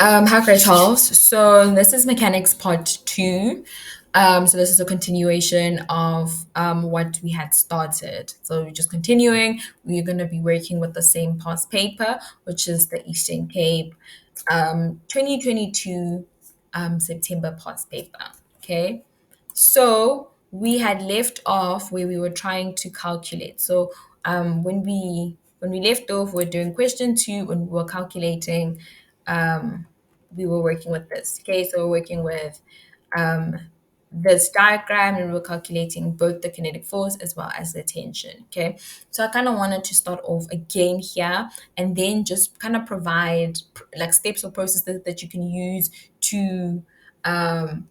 Hi, Great Charles. So this is Mechanics Part 2. So this is a continuation of what we had started. So we're just continuing. We're going to be working with the same past paper, which is the Eastern Cape 2022 September past paper. Okay. So we had left off where we were trying to calculate. So when we left off, we're doing question 2 when we were calculating. We were working with this. Okay, so we're working with um, this diagram and we're calculating both the kinetic force as well as the tension. Okay, so I kind of wanted to start off again here and then just kind of provide like steps or processes that you can use to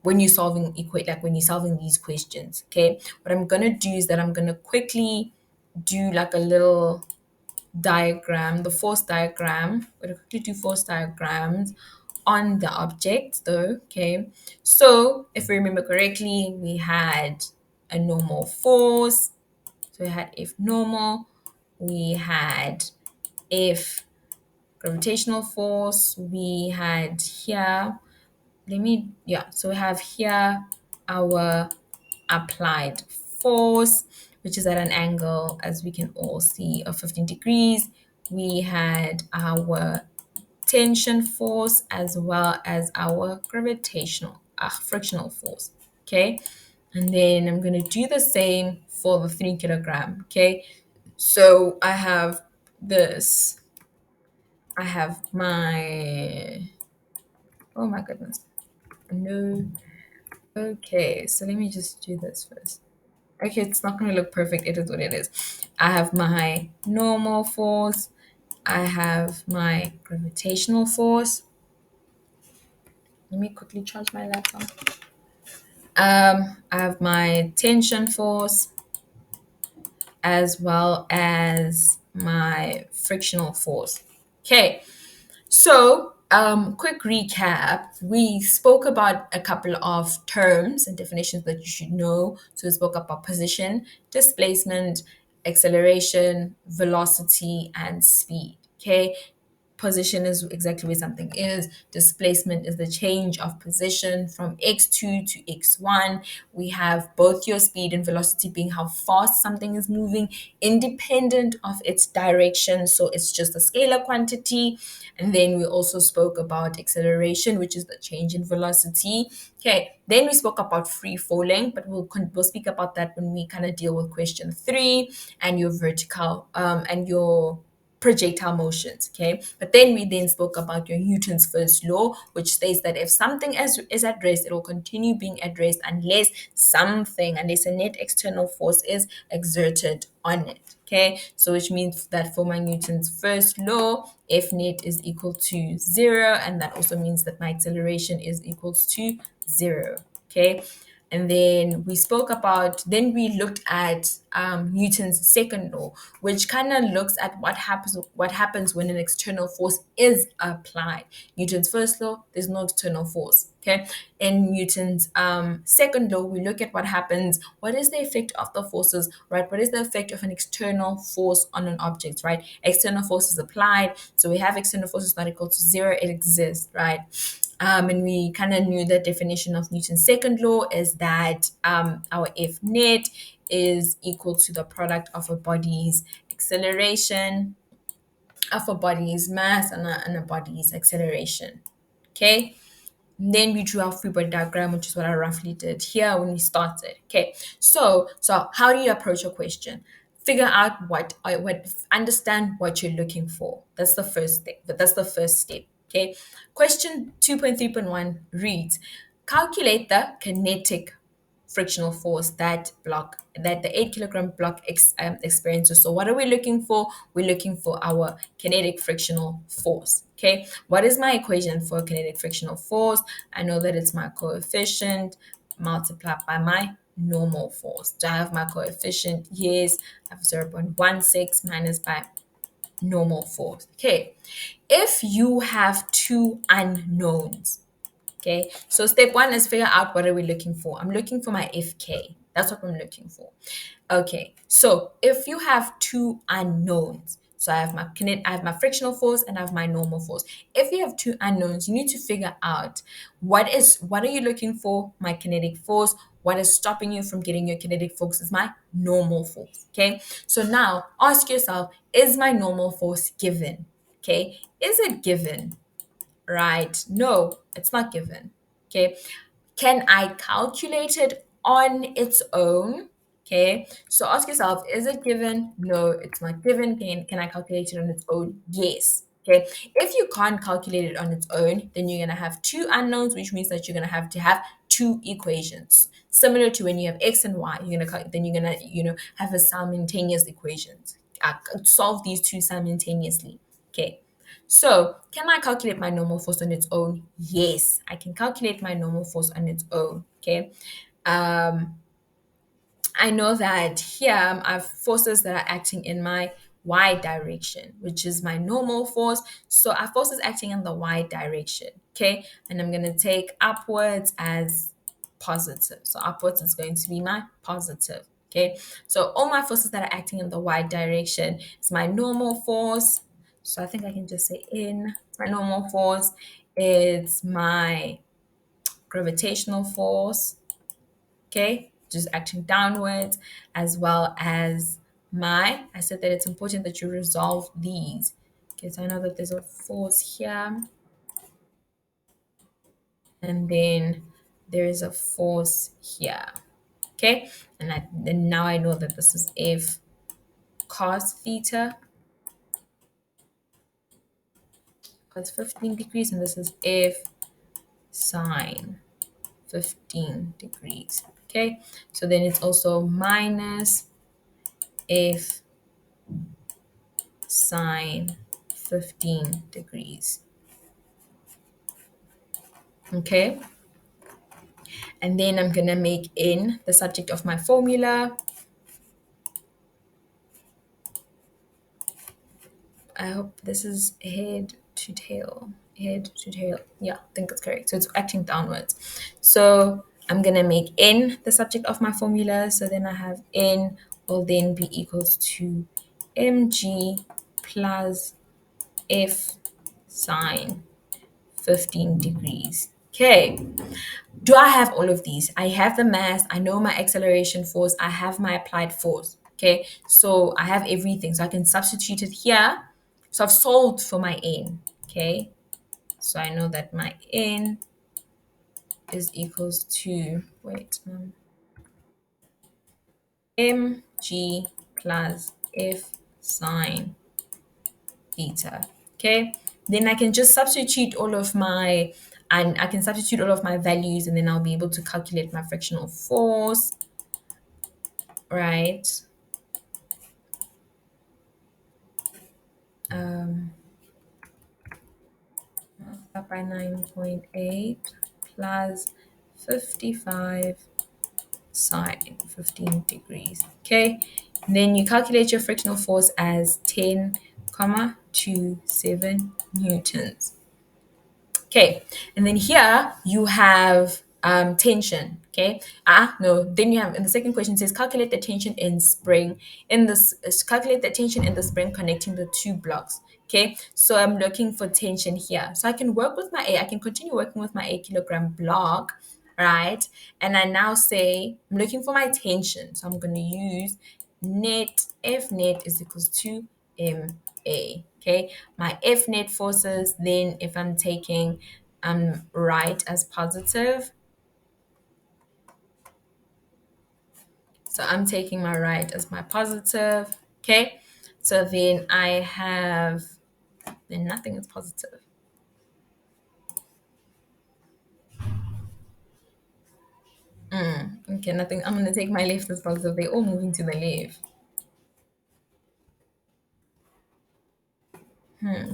when you're solving when you're solving these questions. Okay, what I'm gonna do is that I'm gonna quickly do like a little diagram, the force diagram. We're going to quickly do force diagrams on the object though. Okay, so if we remember correctly, we had a normal force. So we had F normal, we had F gravitational force, we had here, so we have here our applied force, which is at an angle, as we can all see, of 15 degrees. We had our tension force as well as our gravitational, frictional force. Okay. And then I'm going to do the same for the 3 kilogram. Okay. So I have this. I have oh my goodness. No. Okay. So let me just do this first. Okay, it's not going to look perfect. It is what it is. I have my normal force. I have my gravitational force. Let me quickly charge my laptop. I have my tension force as well as my frictional force. Okay, so quick recap. We spoke about a couple of terms and definitions that you should know. So we spoke about position, displacement, acceleration, velocity, and speed. Okay, position is exactly where something is. Displacement is the change of position from x2 to x1. We have both your speed and velocity being how fast something is moving, independent of its direction. So it's just a scalar quantity. And then we also spoke about acceleration, which is the change in velocity. Okay, then we spoke about free falling, but we'll speak about that when we kind of deal with question 3 and your vertical and your projectile motions. Okay, but then we then spoke about your Newton's first law, which states that if something is at rest, it will continue being at rest unless a net external force is exerted on it. Okay, so which means that for my Newton's first law, F net is equal to 0, and that also means that my acceleration is equals to 0. Okay, and then we looked at Newton's second law, which kind of looks at what happens when an external force is applied. Newton's first law, there's no external force. Okay, in Newton's second law, we look at what is the effect of the forces, right? What is the effect of an external force on an object, right? External force is applied, so we have external forces not equal to 0, it exists, right? And we kind of knew the definition of Newton's second law is that our F net is equal to the product of a body's acceleration, of a body's mass, and a body's acceleration. Okay. And then we drew our free body diagram, which is what I roughly did here when we started. Okay. So how do you approach a question? Figure out understand what you're looking for. That's the first thing. But that's the first step. Okay. Question 2.3.1 reads: calculate the kinetic frictional force that the 8 kilogram block experiences. So what are we looking for? We're looking for our kinetic frictional force. Okay, what is my equation for kinetic frictional force? I know that it's my coefficient multiplied by my normal force. Do I have my coefficient? Yes, I have 0.16 minus by normal force. Okay, if you have two unknowns, okay, so step 1 is figure out what are we looking for. I'm looking for my FK. That's what I'm looking for. Okay, so if you have two unknowns, So I have my frictional force and I have my normal force. If you have two unknowns, you need to figure out what are you looking for? My kinetic force. What is stopping you from getting your kinetic force is my normal force. Okay. So now ask yourself, is my normal force given? Okay. Is it given? Right? No, it's not given. Okay. Can I calculate it on its own? Okay. So ask yourself, is it given? No, it's not given. Can I calculate it on its own? Yes. Okay. If you can't calculate it on its own, then you're going to have two unknowns, which means that you're going to have two equations. Similar to when you have x and y, then you're going to, have a simultaneous equations. Solve these two simultaneously. Okay. So, can I calculate my normal force on its own? Yes, I can calculate my normal force on its own. Okay. Um, I know that here I have forces that are acting in my y direction, which is my normal force. So I have forces acting in the y direction. Okay. And I'm going to take upwards as positive. So upwards is going to be my positive. Okay. So all my forces that are acting in the y direction is my normal force. So I think I can just say it's my normal force. It's my gravitational force, okay, just acting downwards, as well as I said that it's important that you resolve these. Okay, so I know that there's a force here, and then there is a force here. Okay, then now I know that this is F cos theta, cos 15 degrees, and this is F sine 15 degrees. Okay, so then it's also minus F sine 15 degrees. Okay, and then I'm gonna make n the subject of my formula. I hope this is head to tail. Head to tail. Yeah, I think it's correct. So it's acting downwards. So I'm gonna make n the subject of my formula. So then I have n will then be equals to mg plus f sine 15 degrees. Okay. Do I have all of these? I have the mass, I know my acceleration force, I have my applied force. Okay, so I have everything. So I can substitute it here. So I've solved for my n. Okay, so I know that my n is equals to, mg plus f sine theta. Okay, then I can just substitute all of my, and I can substitute all of my values, and then I'll be able to calculate my frictional force, right? Um, Up by 9.8 plus 55 sine 15 degrees. Okay, and then you calculate your frictional force as 10 comma 27 newtons. Okay, and then here you have tension. Okay, no, then you have, in the second question, it says calculate the tension in spring in this calculate the tension in the spring connecting the two blocks. Okay, so I'm looking for tension here, so I can work with I can continue working with my 8 kilogram block, right? And I now say I'm looking for my tension, so I'm going to use net F net is equals to ma. Okay, my F net forces, then if I'm taking right as positive, so I'm taking my right as my positive. Okay, so then I have, then nothing is positive. Okay, nothing. I'm gonna take my left as positive. They're all moving to the left.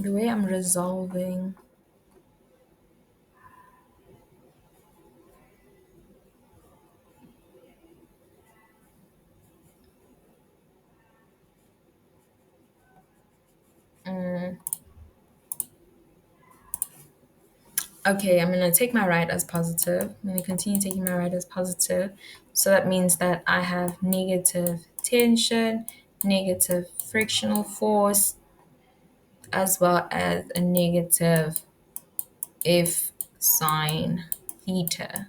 The way I'm resolving. Okay, I'm gonna take my right as positive. I'm gonna continue taking my right as positive. So that means that I have negative tension, negative frictional force. as well as a negative F sine theta,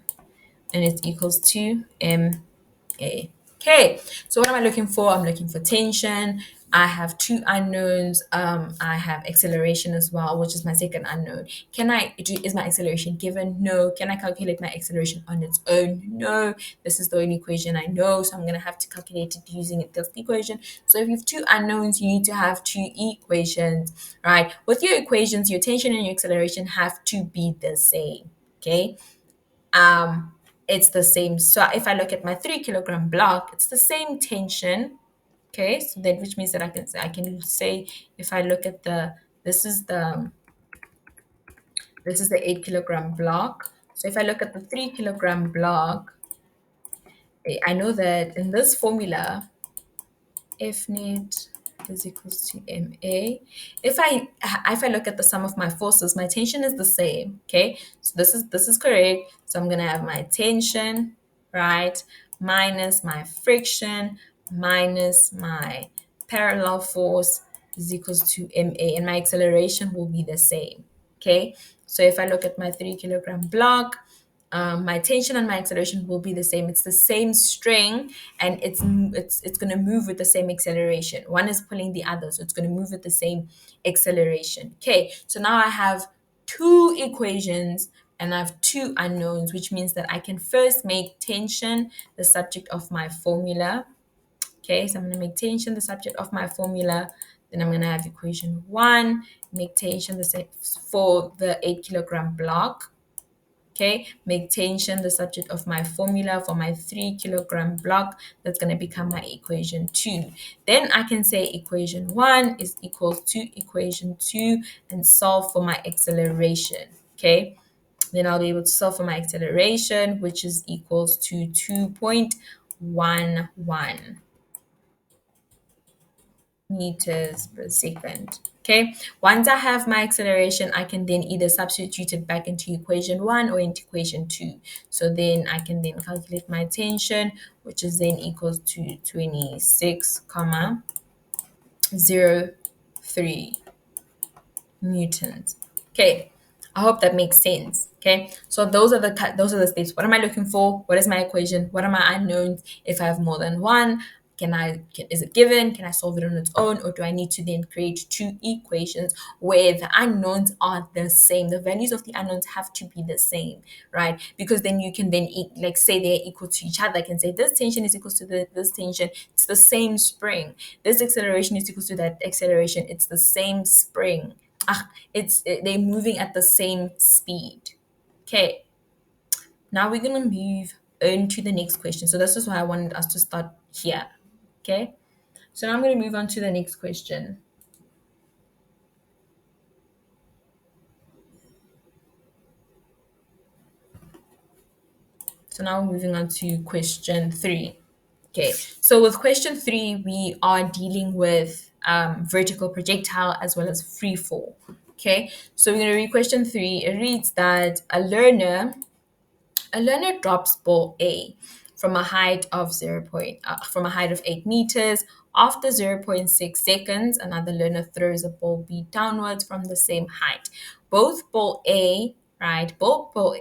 and it's equals to MA. Okay, so what am I looking for? I'm looking for tension. I have two unknowns. I have acceleration as well, which is my second unknown. Is my acceleration given? No. Can I calculate my acceleration on its own? No. This is the only equation I know, so I'm going to have to calculate it using this equation. So if you have two unknowns, you need to have two equations, right? With your equations, your tension and your acceleration have to be the same, okay? um, it's the same. So if I look at my 3 kilogram block, it's the same tension. Okay, so that which means that I can say if I look at this is the 8 kilogram block. So if I look at the 3 kilogram block, I know that in this formula F net is equals to MA. If I look at the sum of my forces, my tension is the same. Okay, so this is correct. So I'm gonna have my tension, right, minus my friction minus my parallel force is equals to MA, and my acceleration will be the same. Okay, so if I look at my 3 kilogram block, my tension and my acceleration will be the same. It's the same string, and it's going to move with the same acceleration. One is pulling the other, so it's going to move with the same acceleration. Okay, so now I have two equations and I have two unknowns, which means that I can first make tension the subject of my formula. Okay, so I'm going to make tension the subject of my formula. Then I'm going to have equation one, make tension for the 8 kilogram block. Okay, make tension the subject of my formula for my 3 kilogram block. That's going to become my equation two. Then I can say equation one is equals to equation two and solve for my acceleration. Okay, then I'll be able to solve for my acceleration, which is equals to 2.11 meters per second. Okay, once I have my acceleration, I can then either substitute it back into equation one or into equation two. So then I can then calculate my tension, which is then equals to 26,03 newtons. Okay, I hope that makes sense. Okay, so those are the steps. What am I looking for? What is my equation? What are my unknowns? If I have more than one, is it given? Can I solve it on its own, or do I need to then create two equations where the unknowns are the same? The values of the unknowns have to be the same, right? Because then you can then like say they're equal to each other. I can say this tension is equal to this tension. It's the same spring. This acceleration is equal to that acceleration. It's the same spring. They're moving at the same speed. Okay, now we're gonna move on to the next question. So this is why I wanted us to start here. Okay, so now I'm gonna move on to the next question. So now we're moving on to question three. Okay, so with question three, we are dealing with vertical projectile as well as free fall. Okay, so we're going to read question three. It reads that a learner drops ball A from a height of 8 meters. After zero point 0.6 seconds, another learner throws a ball B downwards from the same height. Both ball A, right? Both ball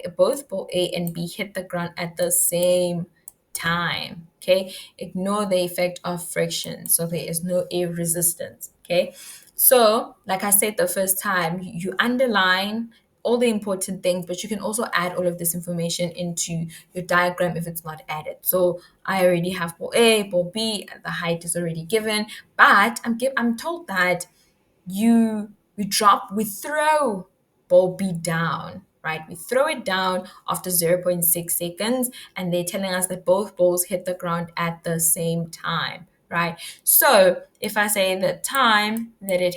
A and B hit the ground at the same time. Okay, ignore the effect of friction, so there is no air resistance. Okay, so like I said the first time, you underline all the important things, but you can also add all of this information into your diagram if it's not added. So I already have ball A, ball B, and the height is already given, but I'm told that we throw ball B down, right? We throw it down after zero point 0.6 seconds, and they're telling us that both balls hit the ground at the same time, right? So if I say the time it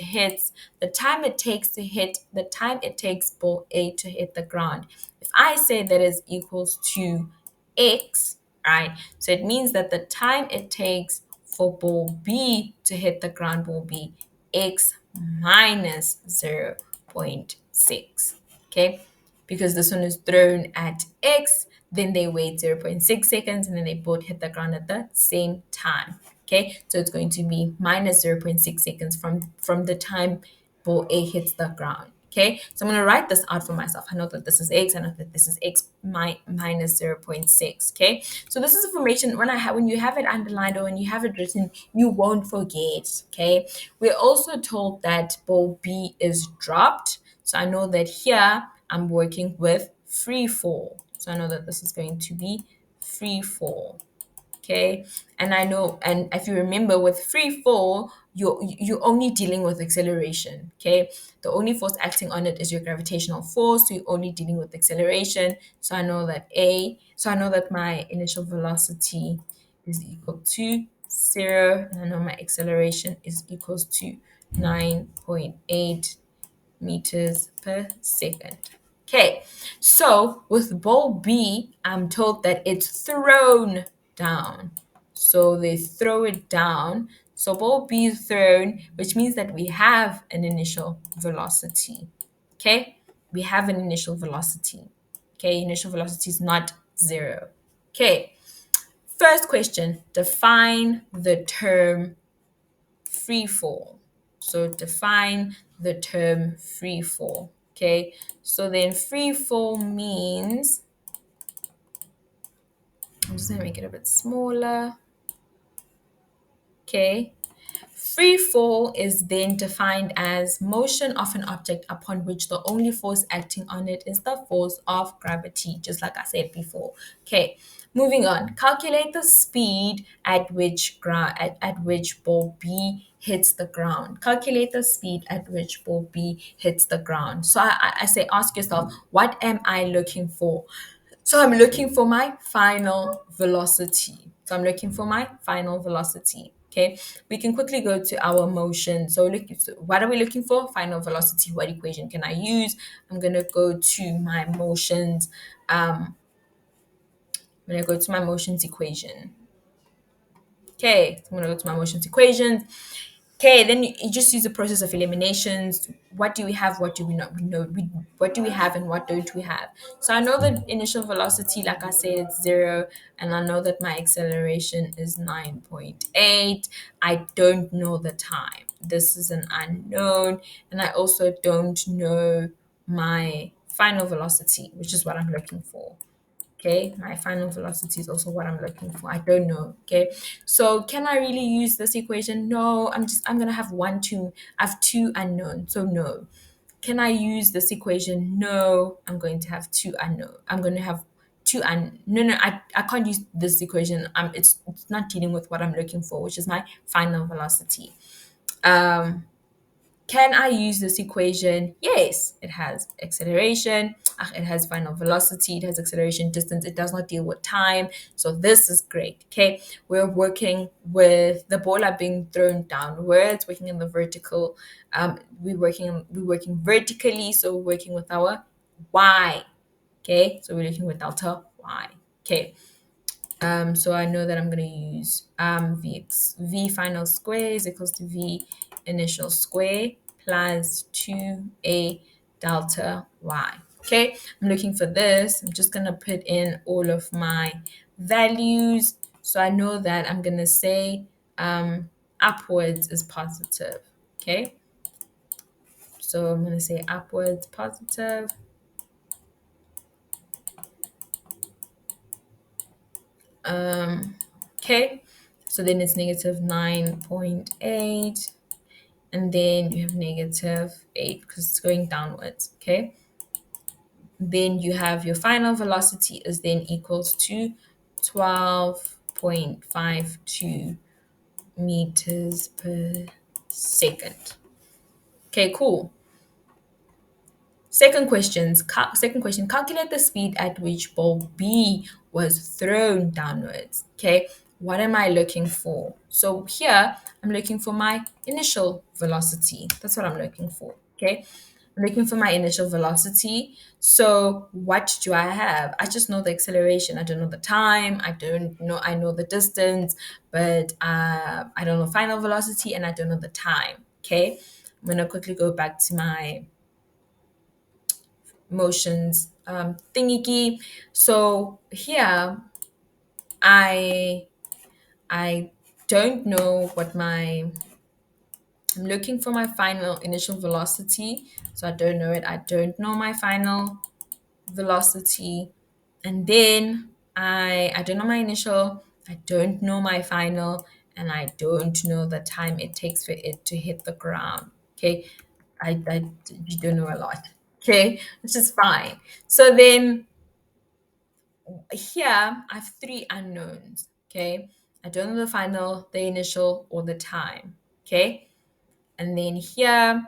takes ball A to hit the ground, if I say that is equals to X, right? So it means that the time it takes for ball B to hit the ground will be X minus zero point 0.6. Okay, because this one is thrown at X, then they wait 0.6 seconds, and then they both hit the ground at the same time. Okay, so it's going to be minus 0.6 seconds from the time ball A hits the ground. Okay, so I'm going to write this out for myself. I know that this is x. I know that this is x minus 0.6. Okay, so this is information when you have it underlined or when you have it written, you won't forget. Okay, we're also told that ball B is dropped. So I know that here I'm working with free fall. So I know that this is going to be free fall. Okay, and I know, and if you remember with free fall, you're only dealing with acceleration. Okay, the only force acting on it is your gravitational force, so you're only dealing with acceleration. So I know that my initial velocity is equal to 0, and I know my acceleration is equals to 9.8 meters per second. Okay, so with ball B, I'm told that it's thrown down. So they throw it down. So ball B is thrown, which means that we have an initial velocity. Okay, we have an initial velocity. Okay, initial velocity is not 0. Okay, first question, define the term free fall. So define the term free fall. Okay, so then free fall means, I'm just gonna make it a bit smaller. Okay, free fall is then defined as motion of an object upon which the only force acting on it is the force of gravity, just like I said before. Okay, moving on. Calculate the speed at which ball B hits the ground. Calculate the speed at which ball B hits the ground. So I say, ask yourself, what am I looking for? So I'm looking for my final velocity. Okay, we can quickly go to our motion. So what are we looking for? Final velocity. What equation can I use? I'm gonna go to my motions. I'm gonna go to my motions equation. Okay, so I'm gonna go to my motions equation. Okay, then you just use the process of eliminations. What do we have? What do we not? What do we have and what don't we have? So I know the initial velocity, like I said, it's 0, and I know that my acceleration is 9.8. I don't know the time. This is an unknown, and I also don't know my final velocity, which is what I'm looking for. Okay, my final velocity is also what I'm looking for. I don't know. Okay, so can I really use this equation? No, I'm gonna have I have two unknowns, so no. Can I use this equation? No, I'm going to have two unknown. I'm going to have no, I can't use this equation. It's not dealing with what I'm looking for, which is my final velocity. Um, can I use this equation? Yes, it has acceleration, it has final velocity, it has acceleration, distance, it does not deal with time. So this is great. Okay, we're working with the ball are being thrown downwards, working in the vertical. We're working vertically, so we're working with our y. Okay, so we're looking with delta y. Okay, so I know that I'm going to use v final square is equals to v initial square plus 2a delta y. Okay, I'm looking for this. I'm just going to put in all of my values. So I know that I'm going to say upwards is positive. Okay, so I'm going to say upwards positive. Okay, so then it's negative 9.8, and then you have negative 8 because it's going downwards. Okay, then you have your final velocity is then equals to 12.52 meters per second. Okay, cool. Second question, calculate the speed at which ball B was thrown downwards. Okay, what am I looking for? So here, I'm looking for my initial velocity. That's what I'm looking for. Okay, I'm looking for my initial velocity. So what do I have? I just know the acceleration. I don't know the time. I know the distance, but I don't know final velocity and I don't know the time. Okay, I'm gonna quickly go back to my motions thingy. So here I I don't know what my I'm looking for my final initial velocity. So I don't know it. I don't know my final velocity. And then I don't know my initial, I don't know my final, and I don't know the time it takes for it to hit the ground. Okay. I you don't know a lot. Okay, which is fine. So then here I have three unknowns. Okay. I don't know the final, the initial, or the time. Okay. And then here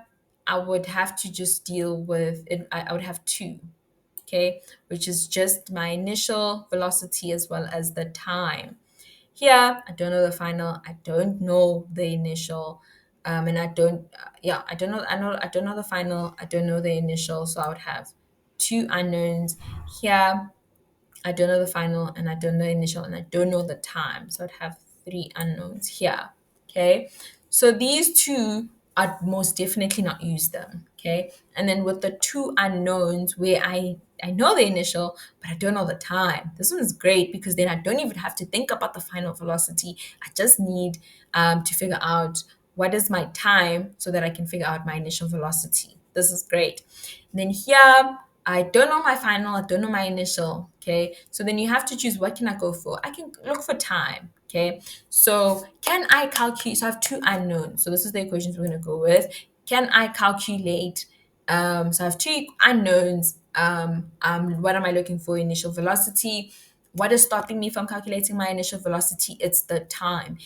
I would have to just deal with it. I would have two, okay, which is just my initial velocity as well as the time. Here, I don't know the final, I don't know the initial, and I don't, yeah, I don't know the final, I don't know the initial, so I would have two unknowns. Here, I don't know the final and I don't know the initial and I don't know the time. So I'd have three unknowns here. Okay. So these two I'd most definitely not use them. Okay. And then with the two unknowns where I know the initial, but I don't know the time. This one is great because then I don't even have to think about the final velocity. I just need to figure out what is my time so that I can figure out my initial velocity. This is great. And then here, I don't know my final, I don't know my initial. Okay. So then you have to choose what can I go for? I can look for time. Okay. So can I calculate? So I have two unknowns. So this is the equations we're going to go with. Can I calculate? So I have two unknowns. What am I looking for? Initial velocity. What is stopping me from calculating my initial velocity? It's the time.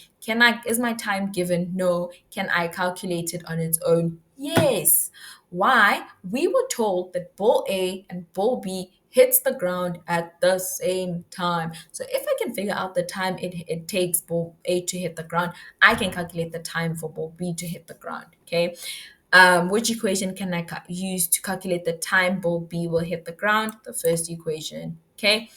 Is my time given? No. Can I calculate it on its own? Yes. Why? We were told that ball A and ball B hits the ground at the same time. So if I can figure out the time it takes ball A to hit the ground, I can calculate the time for ball B to hit the ground. Okay. Which equation can I use to calculate the time ball B will hit the ground? The first equation. Okay.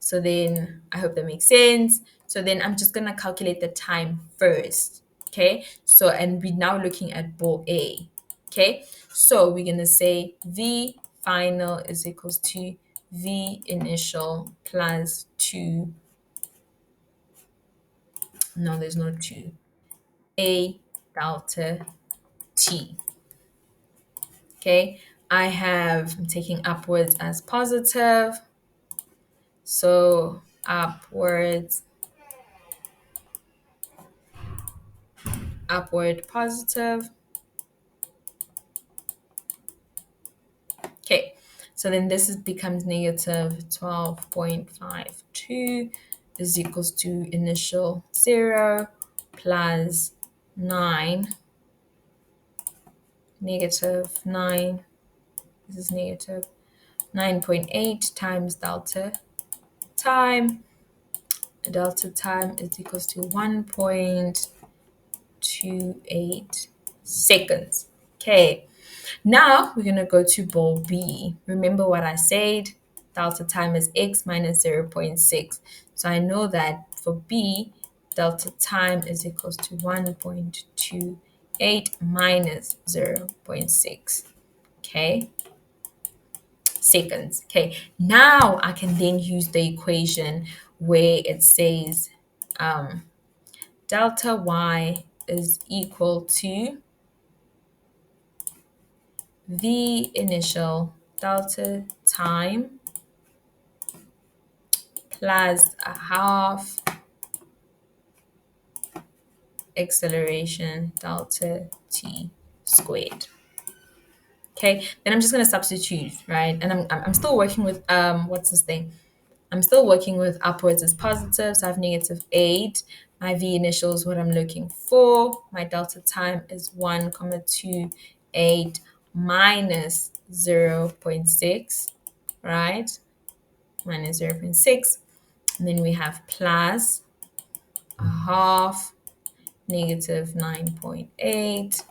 So then I hope that makes sense. So then I'm just going to calculate the time first. Okay. So, and we're now looking at ball A. Okay. So we're going to say V final is equals to V initial plus 2. No, there's no 2. A delta T. Okay. I'm taking upwards as positive. So upward positive. Okay, so then becomes negative 12.52 is equals to initial 0 plus 9, negative 9, this is negative 9.8 times delta time. Delta time is equals to 1.28 seconds. Okay, now we're going to go to ball B. Remember what I said? Delta time is x minus 0 0.6. So I know that for B, delta time is equals to 1.28 minus 0 0.6. Okay, seconds. Okay, now I can then use the equation where it says delta y is equal to V initial delta time plus a half acceleration delta t squared. Okay, then I'm just going to substitute, right? And I'm still working with what's this thing? I'm still working with upwards as positive, so I have negative 8. My V initial is what I'm looking for. My delta time is 1,28 minus 0 0.6, right? Minus 0 0.6. And then we have plus a half negative 9.8,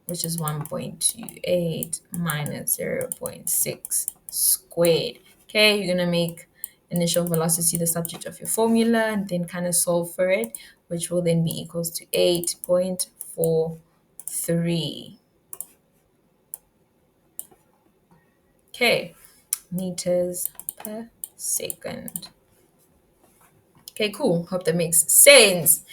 which is 1.28 minus 0 0.6 squared. Okay, you're going to make initial velocity the subject of your formula and then kind of solve for it, which will then be equals to 8.43. Okay, meters per second. Okay, cool. Hope that makes sense.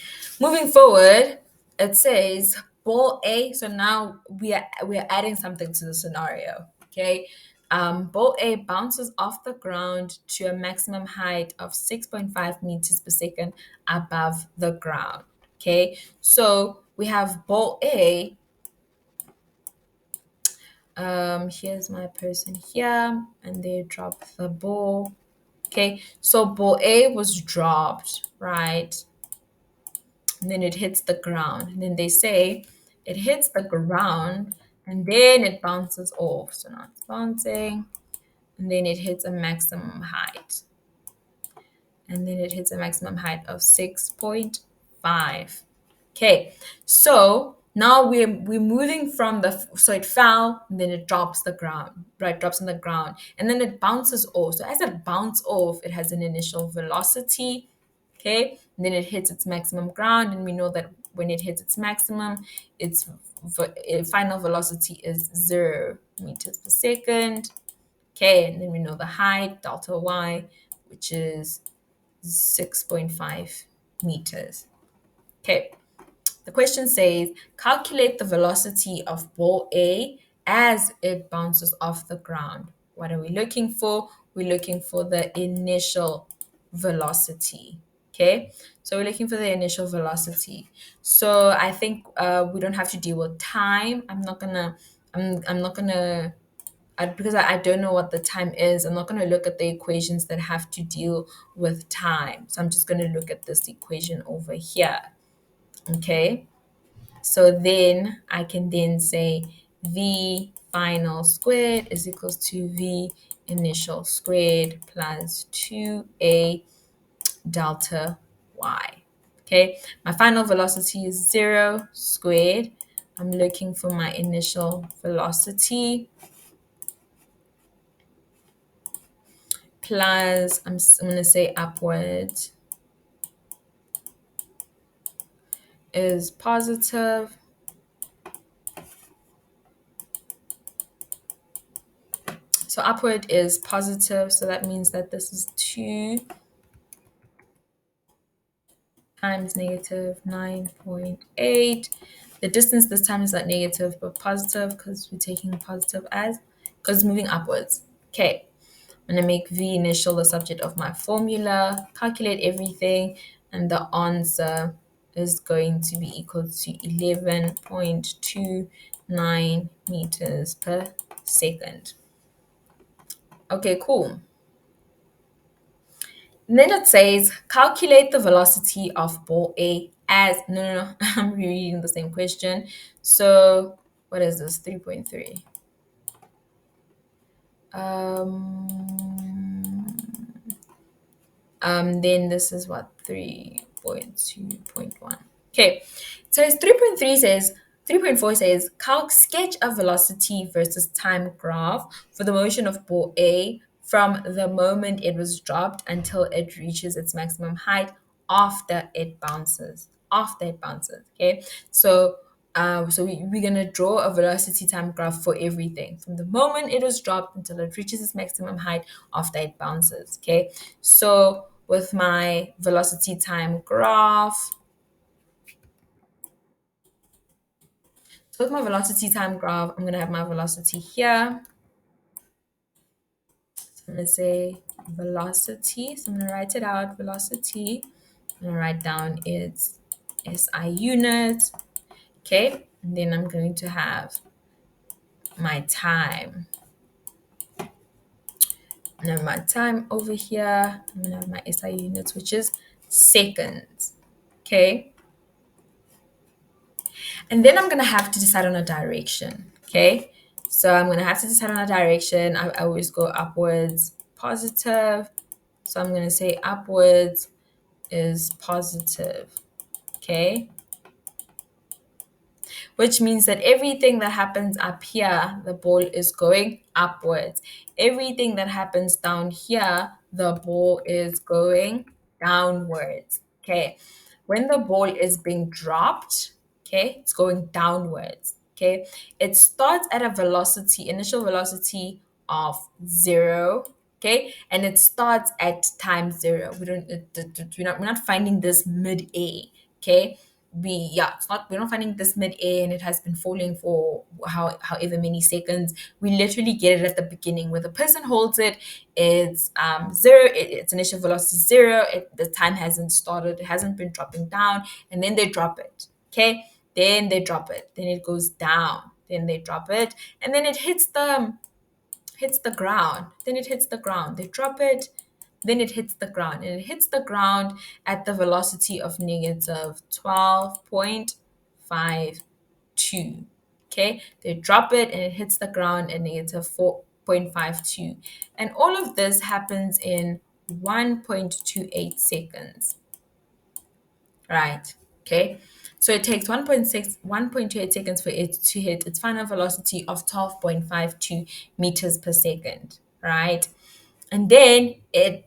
Moving forward, it says ball A. So now we are adding something to the scenario. Okay. Ball A bounces off the ground to a maximum height of 6.5 meters per second above the ground. Okay. So we have ball A. Here's my person here, and they drop the ball. Okay. So ball A was dropped, right? And then it hits the ground. And then they say it hits the ground and then it bounces off. So now it's bouncing and then it hits a maximum height. And then it hits a maximum height of 6.5. Okay, so now we're moving from so it fell and then it drops the ground, right? Drops on the ground and then it bounces off. So as it bounces off, it has an initial velocity. Okay, and then it hits its maximum ground, and we know that when it hits its maximum, its final velocity is 0 meters per second. Okay, and then we know the height, delta y, which is 6.5 meters. Okay, the question says calculate the velocity of ball A as it bounces off the ground. What are we looking for? We're looking for the initial velocity. Okay, so we're looking for the initial velocity. So I think we don't have to deal with time. I'm not gonna because I don't know what the time is, I'm not going to look at the equations that have to deal with time. So I'm just going to look at this equation over here. Okay. So then I can then say V final squared is equals to V initial squared plus 2A delta Y. Okay. My final velocity is 0 squared. I'm looking for my initial velocity plus I'm going to say upward is positive. So upward is positive, so that means that this is 2 times negative 9.8. The distance this time is not negative but positive because we're taking positive as because it's moving upwards. Okay, I'm going to make V initial the subject of my formula, calculate everything, and the answer is going to be equal to 11.29 meters per second. Okay, cool. And then it says calculate the velocity of ball A as no, I'm rereading the same question. So what is this? 3.3. Then this is what 3.2.1. Okay, so it's 3.3 says 3.4 says sketch a velocity versus time graph for the motion of ball A from the moment it was dropped until it reaches its maximum height after it bounces. After it bounces. Okay, so we're gonna draw a velocity time graph for everything from the moment it was dropped until it reaches its maximum height after it bounces. Okay, so with my velocity time graph, so with my velocity time graph, I'm gonna have my velocity here. So I'm gonna say velocity. So I'm gonna write it out. Velocity. I'm gonna write down its SI unit. Okay, and then I'm going to have my time. And then my time over here, I'm gonna have my SI units, which is seconds. Okay. And then I'm gonna have to decide on a direction. Okay. So I'm gonna have to decide on a direction. I always go upwards, positive. So I'm gonna say upwards is positive. Okay. Which means that everything that happens up here, the ball is going upwards. Everything that happens down here, the ball is going downwards. Okay. When the ball is being dropped, okay, it's going downwards. Okay. It starts at a velocity, initial velocity of 0. Okay, and it starts at time 0. We're not finding this mid A. Okay, it's not, we're not finding this mid-air and it has been falling for however many seconds. We literally get it at the beginning where the person holds it. It's zero, its initial velocity is zero, the time hasn't started, it hasn't been dropping down, and then they drop it. Okay, then they drop it, then it goes down, then they drop it, and then it hits the ground. Then it hits the ground. They drop it, then it hits the ground. And it hits the ground at the velocity of negative 12.52. Okay, they drop it and it hits the ground at negative 4.52. And all of this happens in 1.28 seconds, right? Okay, so it takes 1.28 seconds for it to hit its final velocity of 12.52 meters per second, right? And then it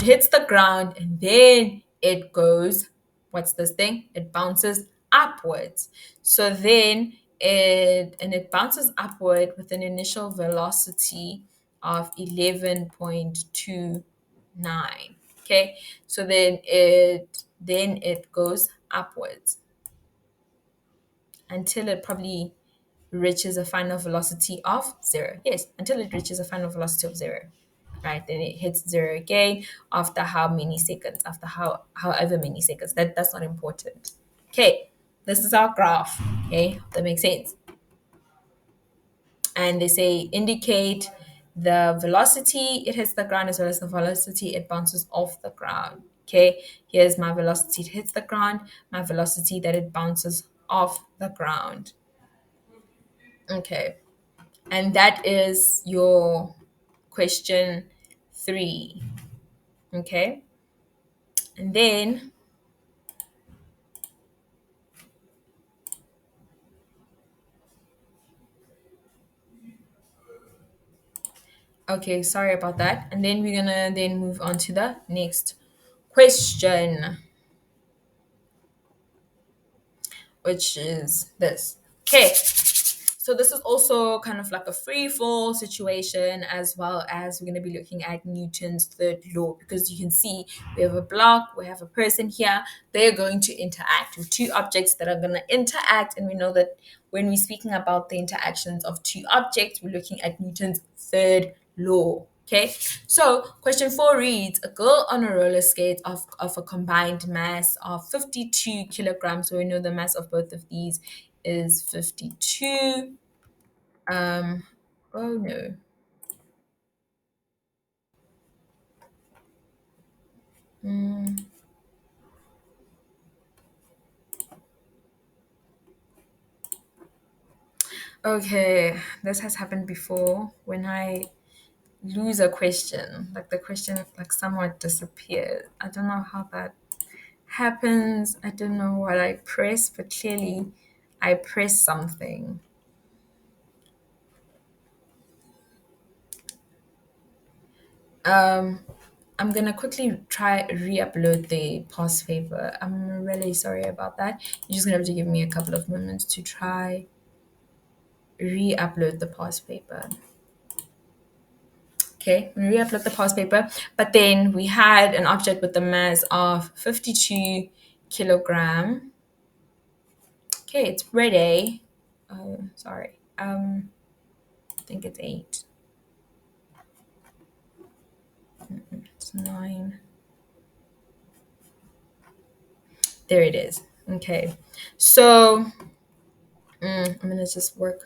hits the ground and then it goes, what's this thing? It bounces upwards. So then it bounces upward with an initial velocity of 11.29. Okay, so then it goes upwards until it probably reaches a final velocity of zero. Yes, until it reaches a final velocity of zero. Right, then it hits zero again after how many seconds? After however many seconds. That's not important. Okay, this is our graph. Okay, that makes sense. And they say indicate the velocity it hits the ground as well as the velocity it bounces off the ground. Okay, here's my velocity it hits the ground, my velocity that it bounces off the ground. Okay, and that is your question 3. Okay, and then, okay, sorry about that. And then we're gonna then move on to the next question, which is this. Okay, so this is also kind of like a free fall situation, as well as we're going to be looking at Newton's third law, because you can see we have a block, we have a person here, they're going to interact with two objects that are going to interact. And we know that when we're speaking about the interactions of two objects, we're looking at Newton's third law. Okay, so question 4 reads: a girl on a roller skate of a combined mass of 52 kilograms. So we know the mass of both of these is 52. Oh no. Okay, this has happened before when I lose a question. Like the question like somewhat disappears. I don't know how that happens. I don't know what I press, but clearly I press something. Um, I'm gonna quickly try re-upload the past paper. I'm really sorry about that. You're just gonna have to give me a couple of moments to try re-upload the past paper. Okay, we re-upload the past paper, but then we had an object with the mass of 52 kilogram. Okay, it's ready. Oh, sorry. I think it's 8. It's 9. There it is. Okay, so I'm gonna just work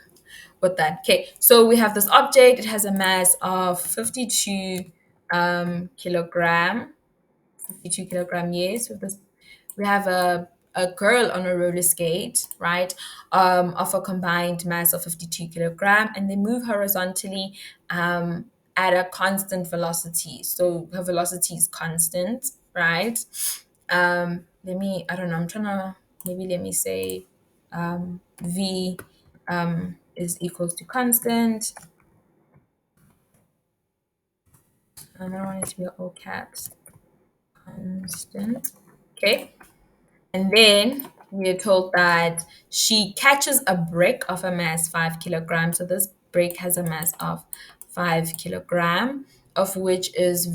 with that. Okay, so we have this object. It has a mass of 52 kilogram. 52 kilogram, yes. We have a girl on a roller skate, right, of a combined mass of 52 kilogram, and they move horizontally at a constant velocity. So her velocity is constant, right? I don't know, I'm trying to, maybe let me say V is equals to constant. I don't want it to be all caps. Constant. Okay. And then we are told that she catches a brick of a mass 5 kilograms. So this brick has a mass of 5 kilogram, of which is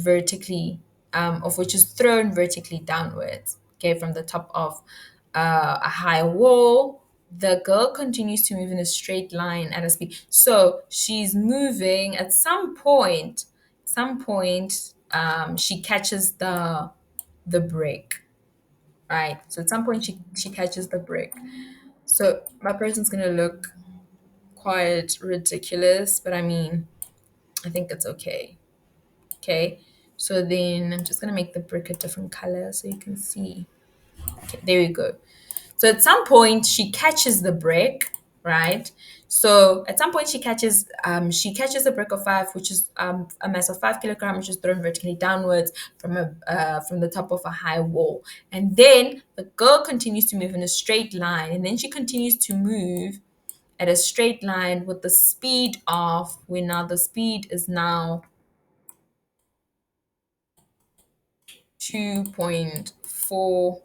thrown vertically downwards. Okay, from the top of a high wall. The girl continues to move in a straight line at a speed. So she's moving at some point, she catches the brick, right? So at some point she catches the brick. So my person's gonna look quite ridiculous, but I mean, I think it's okay. Okay. So then I'm just gonna make the brick a different color so you can see. Okay, there we go. So at some point she catches the brick, right? So at some point she catches a brick of 5, which is a mass of 5 kilograms, which is thrown vertically downwards from the top of a high wall. And then the girl continues to move in a straight line, and then she continues to move at a straight line with the speed of where now the speed is now 2.4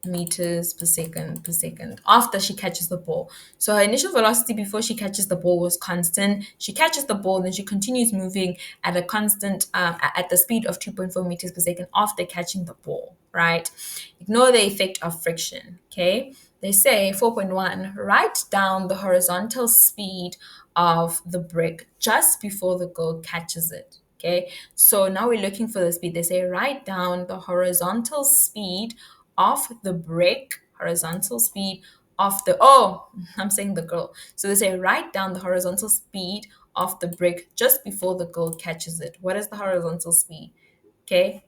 meters per second after she catches the ball. So her initial velocity before she catches the ball was constant. She catches the ball, then she continues moving at a constant at the speed of 2.4 meters per second after catching the ball, right? Ignore the effect of friction, okay? They say 4.1, write down the horizontal speed of the brick just before the girl catches it. Okay, so now we're looking for the speed. They say write down the horizontal speed of the brick, horizontal speed of the, oh, I'm saying the girl. So they say write down the horizontal speed of the brick just before the girl catches it. What is the horizontal speed? Okay,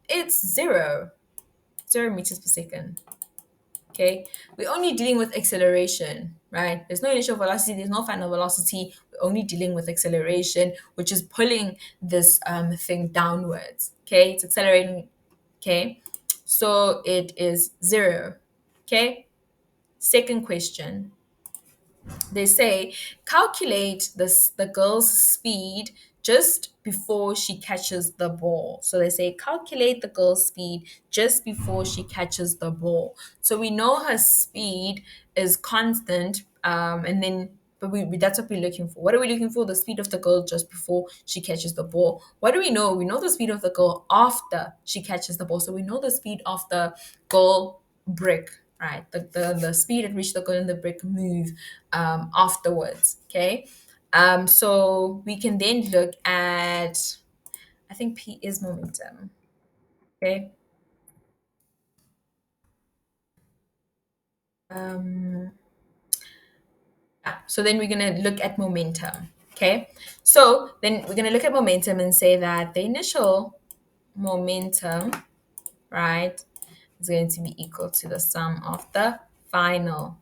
it's 0 meters per second. Okay, we're only dealing with acceleration, right? There's no initial velocity, there's no final velocity. We're only dealing with acceleration, which is pulling this thing downwards. Okay, it's accelerating. Okay, so it is 0. Okay, second question. They say calculate the girl's speed just before she catches the ball. So they say calculate the girl's speed just before she catches the ball. So we know her speed is constant, and then but that's what we're looking for. What are we looking for? The speed of the girl just before she catches the ball. What do we know? We know the speed of the girl after she catches the ball. So we know the speed of the girl brick, right? The speed at which the girl and the brick move afterwards. Okay. So we can then look at, I think P is momentum. Okay. Um, yeah. So then we're going to look at momentum. Okay. So then we're going to look at momentum and say that the initial momentum, right, is going to be equal to the sum of the final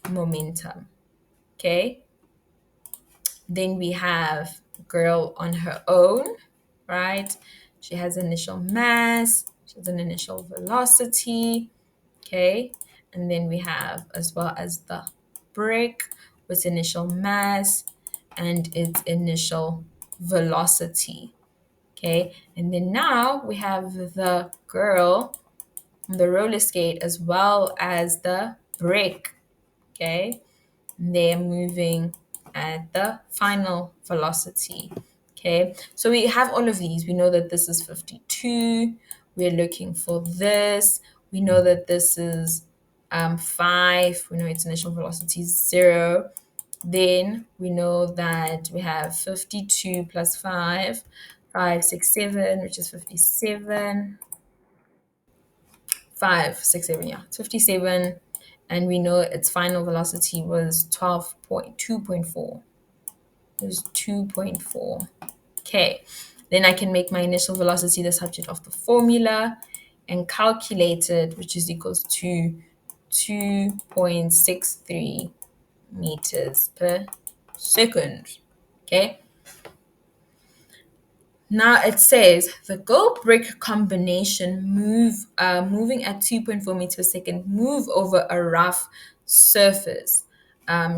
momentum. Okay. Then we have girl on her own, right? She has initial mass, she has an initial velocity, okay? And then we have as well as the brick with initial mass and its initial velocity, okay? And then now we have the girl on the roller skate as well as the brick, okay? They're moving at the final velocity. Okay, so we have all of these. We know that this is 52. We're looking for this. We know that this is 5. We know its initial velocity is 0. Then we know that we have 52 plus 5, 5, 6, 7, which is 57. 5, 6, 7, yeah, it's 57. And we know its final velocity was 2.4. It was 2.4. Okay. Then I can make my initial velocity the subject of the formula and calculate it, which is equals to 2.63 meters per second. Okay. Now it says the gold brick combination moving at 2.4 meters per second move over a rough surface.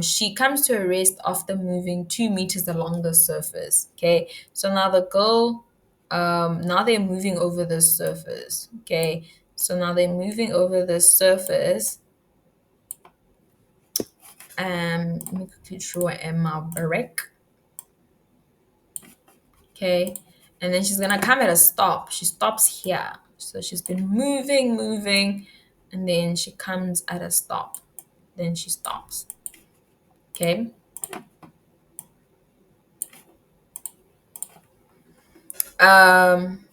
She comes to a rest after moving 2 meters along the surface. Okay, so now the girl, now they're moving over the surface. Okay, so now they're moving over the surface. Let me quickly draw a brick. Okay, and then she's gonna come at a stop. She stops here. So she's been moving, and then she comes at a stop. Then she stops. Okay. Um,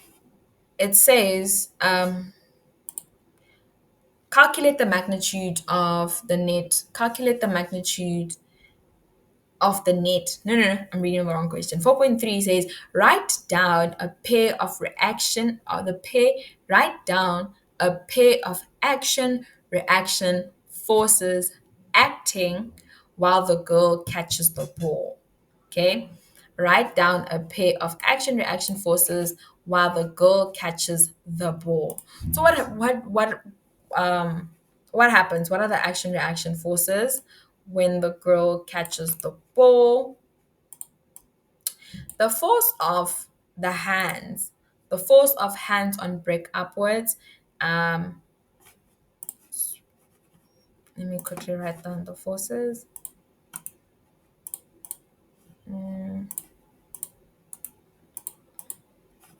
it says calculate the magnitude of the net. Calculate the magnitude of the net. No, no, no, I'm reading the wrong question. 4.3 says write down a pair of reaction or the pair write down a pair of action reaction forces acting while the girl catches the ball. Okay? Write down a pair of action reaction forces while the girl catches the ball. So um what happens? What are the action reaction forces when the girl catches the ball? The force of the hands, the force of hands on brick upwards. Um, Let me quickly write down the forces. Mm,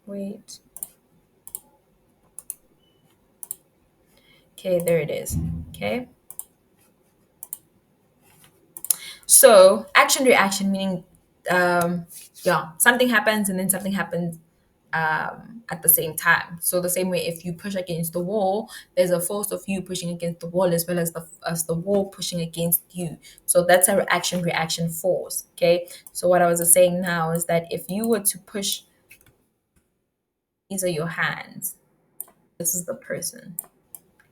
Wait. Okay, there it is. Okay. So action reaction meaning yeah, something happens and then something happens at the same time. So the same way if you push against the wall, there's a force of you pushing against the wall as well as the wall pushing against you. So that's a action reaction force. Okay. So what I was saying now is that if you were to push, these are your hands. This is the person.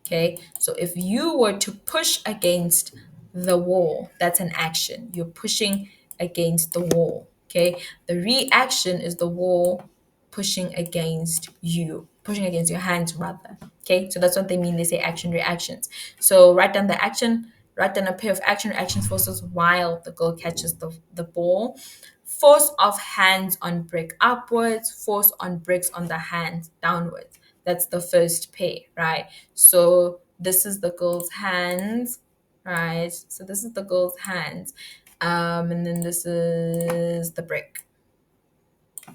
Okay, so if you were to push against the wall, that's an action. You're pushing against the wall. Okay, the reaction is the wall pushing against you, pushing against your hands, rather. Okay, so that's what they mean. They say action reactions. So write down the action, write down a pair of action reactions forces while the girl catches the ball. Force of hands on brick upwards, force on bricks on the hands downwards. That's the first pair, right? So this is the girl's hands, right? So this is the girl's hands. And then this is the brick.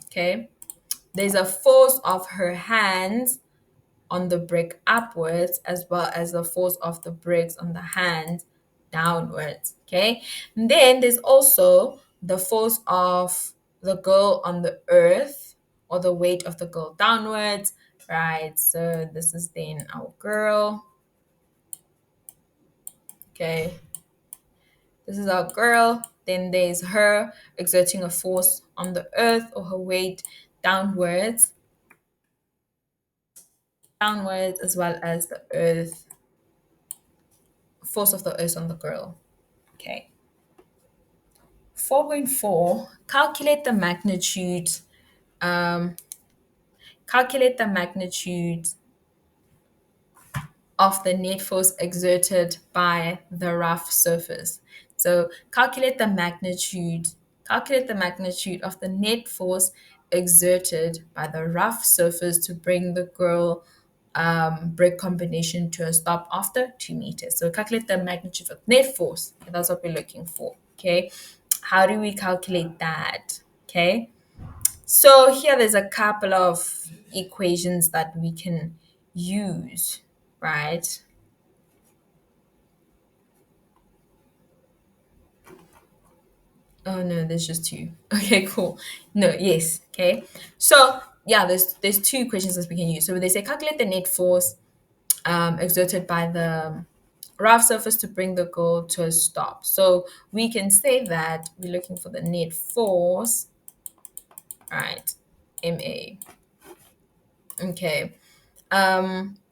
Okay. There's a force of her hands on the brick upwards as well as the force of the bricks on the hand downwards. Okay. And then there's also the force of the girl on the earth or the weight of the girl downwards. Right. So this is then our girl. Okay. This is our girl. Then there's her exerting a force on the earth or her weight downwards. Downwards as well as the earth force of the earth on the girl. Okay. 4.4, um, calculate the magnitude of the net force exerted by the rough surface. So calculate the magnitude of the net force exerted by the rough surface to bring the girl brick combination to a stop after 2 meters. So calculate the magnitude of net force. That's what we're looking for. Okay. How do we calculate that? Okay. So here there's a couple of equations that we can use, right? Oh no, there's just two. Okay, cool. No, yes. Okay. So yeah, there's two equations that we can use. So they say calculate the net force exerted by the rough surface to bring the goal to a stop. So we can say that we're looking for the net force, right? MA. Okay.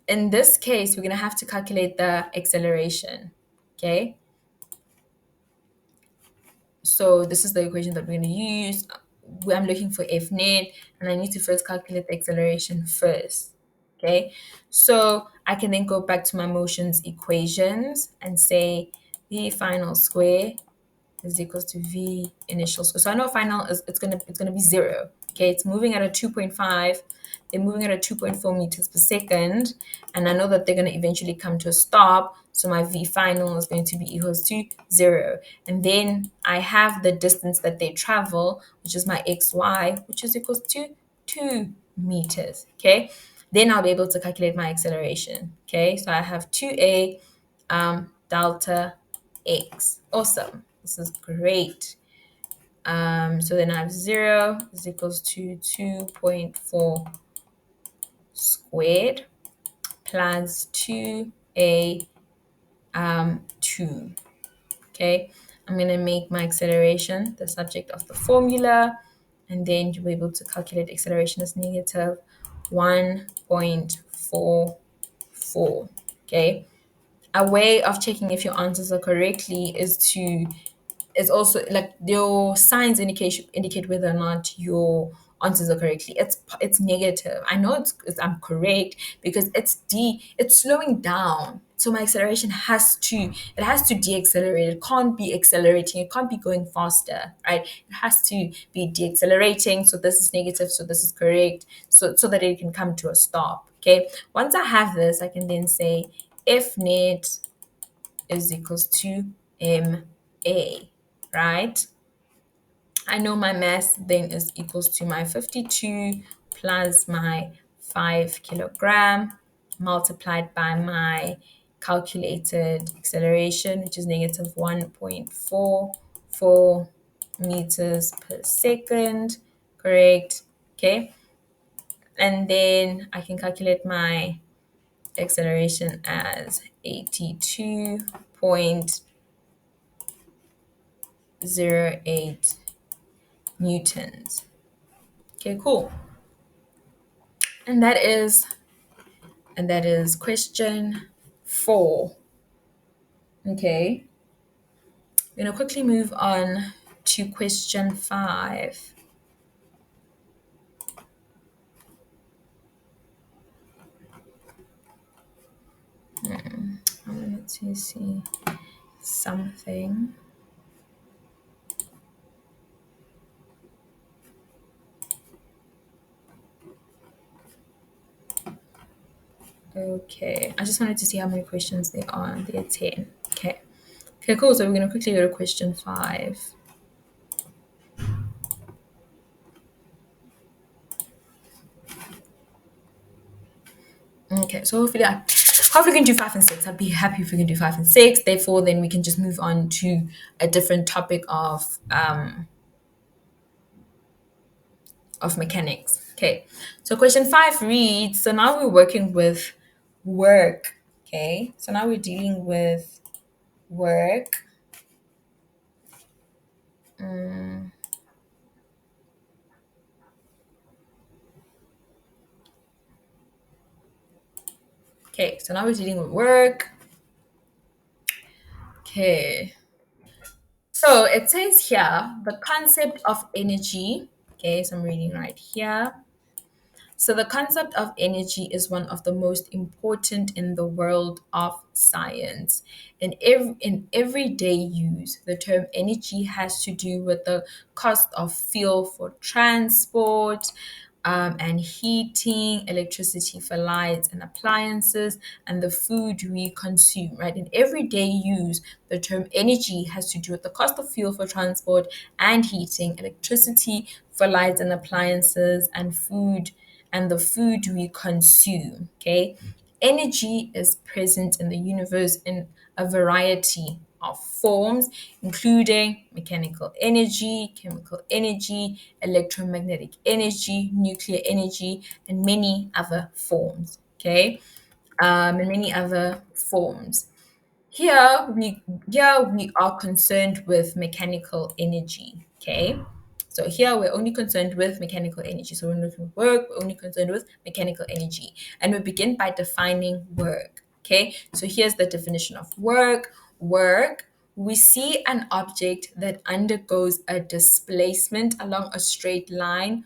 In this case, we're gonna have to calculate the acceleration. Okay. So this is the equation that we're going to use. I'm looking for F net, and I need to first calculate the acceleration first. Okay, so I can then go back to my motions equations and say the final square is equals to v initial square. So I know final is it's gonna be 0. Okay, it's moving at a 2.5. They're moving at a 2.4 meters per second, and I know that they're gonna eventually come to a stop. So my v final is going to be equals to 0, and then I have the distance that they travel, which is my xy, which is equals to 2 meters. Okay. Then I'll be able to calculate my acceleration. Okay, so I have 2a delta x. Awesome. This is great. So then I have 0 is equals to 2.4 squared plus 2a 2. Okay, I'm going to make my acceleration the subject of the formula, and then you'll be able to calculate acceleration as negative 1.44. Okay, a way of checking if your answers are correctly is also like your signs indicate whether or not your answers are correctly. It's negative. I know I'm correct because it's slowing down. So my acceleration has to deaccelerate. It can't be accelerating. It can't be going faster, right? It has to be deaccelerating. So this is negative. So this is correct. So that it can come to a stop. Okay. Once I have this, I can then say F net is equals to MA, right? I know my mass then is equals to my 52 plus my 5 kilogram multiplied by my calculated acceleration, which is negative 1.44 meters per second, correct? Okay. And then I can calculate my acceleration as 82.08 newtons. Okay, cool. And that is question 4. Okay. We're gonna quickly move on to question 5. I wanted to see something. Okay, I just wanted to see how many questions there are. There are 10. Okay. Okay, cool. So we're gonna quickly go to question 5. Okay, so hopefully we can do 5 and 6. I'd be happy if we can do 5 and 6. Therefore, then we can just move on to a different topic of mechanics. Okay, so question 5 reads, so now we're working with work. Okay, so now we're dealing with work. Okay, so now we're dealing with work. Okay, so it says here the concept of energy. Okay, so I'm reading right here. So, the concept of energy is one of the most important in the world of science. In everyday use, the term energy has to do with the cost of fuel for transport, and heating, electricity for lights and appliances, and the food we consume, right? In everyday use, the term energy has to do with the cost of fuel for transport and heating, electricity for lights and appliances, and the food we consume. Okay. Energy is present in the universe in a variety of forms, including mechanical energy, chemical energy, electromagnetic energy, nuclear energy, and many other forms. Okay. And many other forms. Here we here we are concerned with mechanical energy. Okay. So here we're only concerned with mechanical energy. So when we work, we're only concerned with mechanical energy. And we begin by defining work. Okay. So here's the definition of work. Work, we see an object that undergoes a displacement along a straight line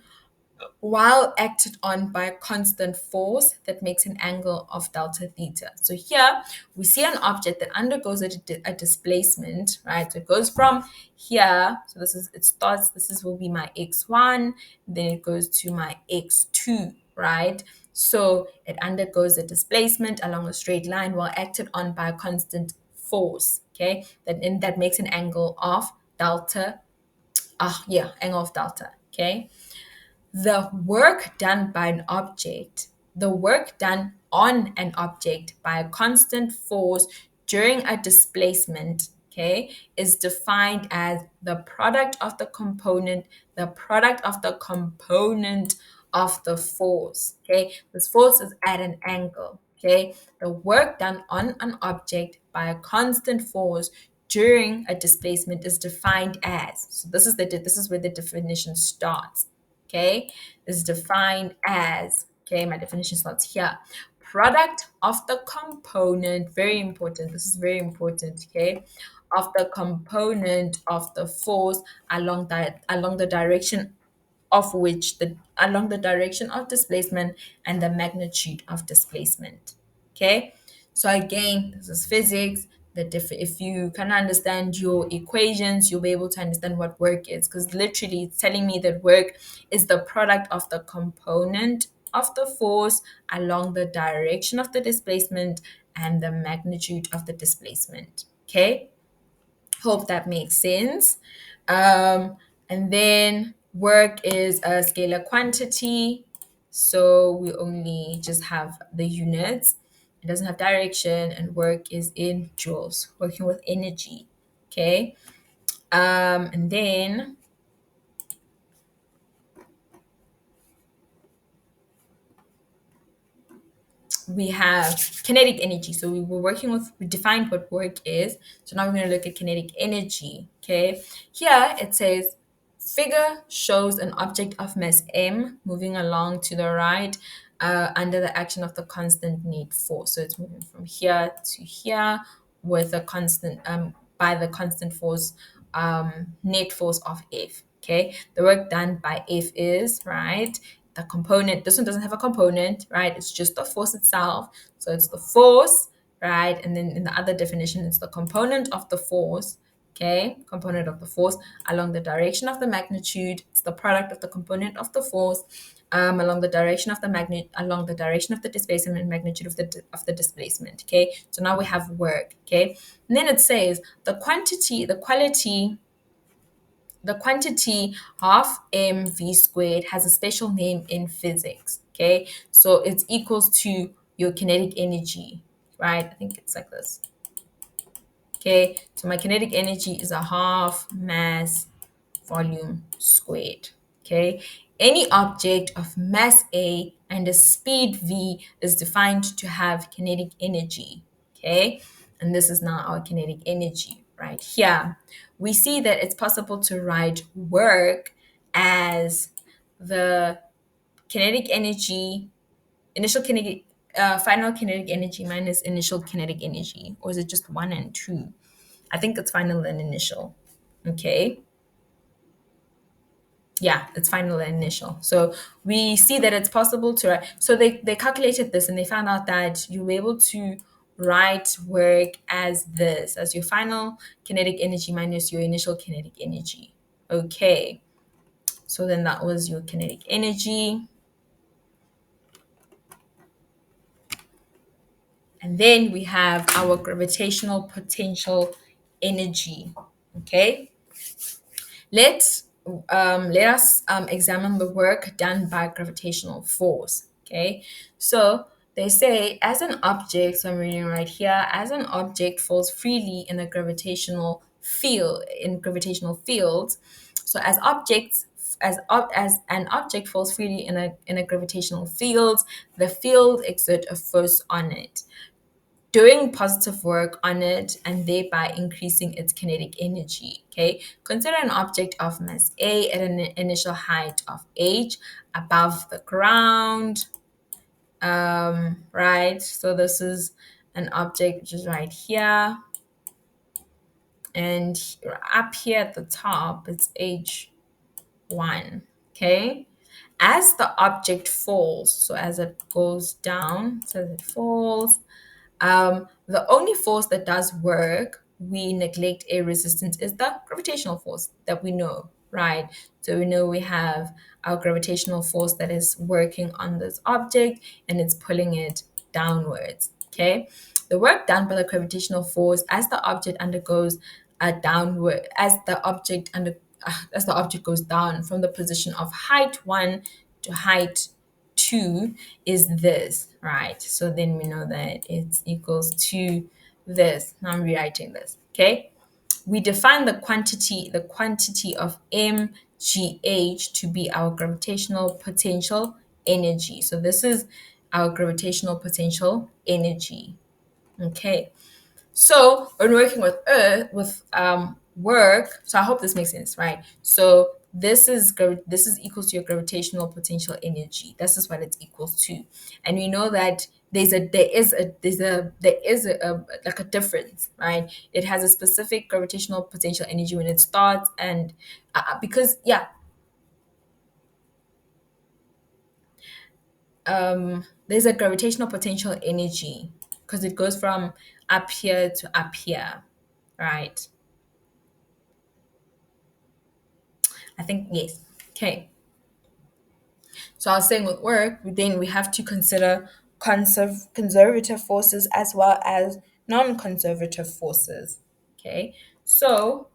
while acted on by a constant force that makes an angle of delta theta. So here we see an object that undergoes a displacement, right? So it goes from here. So this will be my x1, then it goes to my x2, right? So it undergoes a displacement along a straight line while acted on by a constant force, okay? That makes an angle of delta, angle of delta, okay? The work done by an object the work done on an object by a constant force during a displacement, okay, is defined as the product of the component of the force, okay? This force is at an angle, okay? The work done on an object by a constant force during a displacement is defined as, so this is where the definition starts, okay? Is defined as, okay, my definition starts here. Product of the component, very important, this is very important, okay, of the component of the force along the direction of which the along the direction of displacement and the magnitude of displacement. Okay, so again, this is physics. If you can understand your equations, you'll be able to understand what work is, because literally it's telling me that work is the product of the component of the force along the direction of the displacement and the magnitude of the displacement. Okay, hope that makes sense. And then work is a scalar quantity. So we only just have the units. It doesn't have direction, and work is in joules, working with energy. Okay. And then we have kinetic energy. So we defined what work is. So now we're going to look at kinetic energy. Okay. Here it says figure shows an object of mass m moving along to the right under the action of the constant net force. So it's moving from here to here with a constant by the constant force net force of F. Okay, the work done by F is right. The component, this one doesn't have a component, right? It's just the force itself. So it's the force, right? And then in the other definition, it's the component of the force, okay? Component of the force along the direction of the magnitude. It's the product of the component of the force along the direction of the along the direction of the displacement and magnitude of the displacement. Okay, so now we have work. Okay, and then it says the quantity half mv squared has a special name in physics. Okay, so it's equals to your kinetic energy, right? I think it's like this. Okay, so my kinetic energy is a half mass volume squared. Okay, any object of mass A and a speed v is defined to have kinetic energy. Okay, and this is now our kinetic energy right here. We see that it's possible to write work as the kinetic energy, initial kinetic, final kinetic energy minus initial kinetic energy, or is it just one and two? I think it's final and initial. Okay, yeah, it's final and initial. So we see that it's possible to write. So they calculated this and they found out that you were able to write work as this, as your final kinetic energy minus your initial kinetic energy. Okay, so then that was your kinetic energy. And then we have our gravitational potential energy. Okay, let us examine the work done by gravitational force. Okay, so they say as an object, so I'm reading right here, as an object falls freely in a gravitational fields. So as an object falls freely in a gravitational field, the field exert a force on it, doing positive work on it and thereby increasing its kinetic energy. Okay, consider an object of mass A at an initial height of h above the ground. Right, so this is an object which is right here, and up here at the top it's h1. Okay, as the object falls, so as it goes down, so as it falls, the only force that does work, we neglect a resistance, is the gravitational force that we know, right? So we know we have our gravitational force that is working on this object and it's pulling it downwards, okay? The work done by the gravitational force as the object undergoes a downward, as the object goes down from the position of height 1 to height to is this, right? So then we know that it's equals to this. Now I'm rewriting this, okay? We define the quantity of mgh to be our gravitational potential energy. So this is our gravitational potential energy. Okay. So when working with earth with work, so I hope this makes sense, right? So this is equal to your gravitational potential energy. This is what it's equals to, and we know that there is a like a difference, right? It has a specific gravitational potential energy when it starts, and because yeah, there's a gravitational potential energy because it goes from up here to up here, right? I think yes. Okay. So I was saying with work, then we have to consider conservative forces as well as non-conservative forces. Okay. So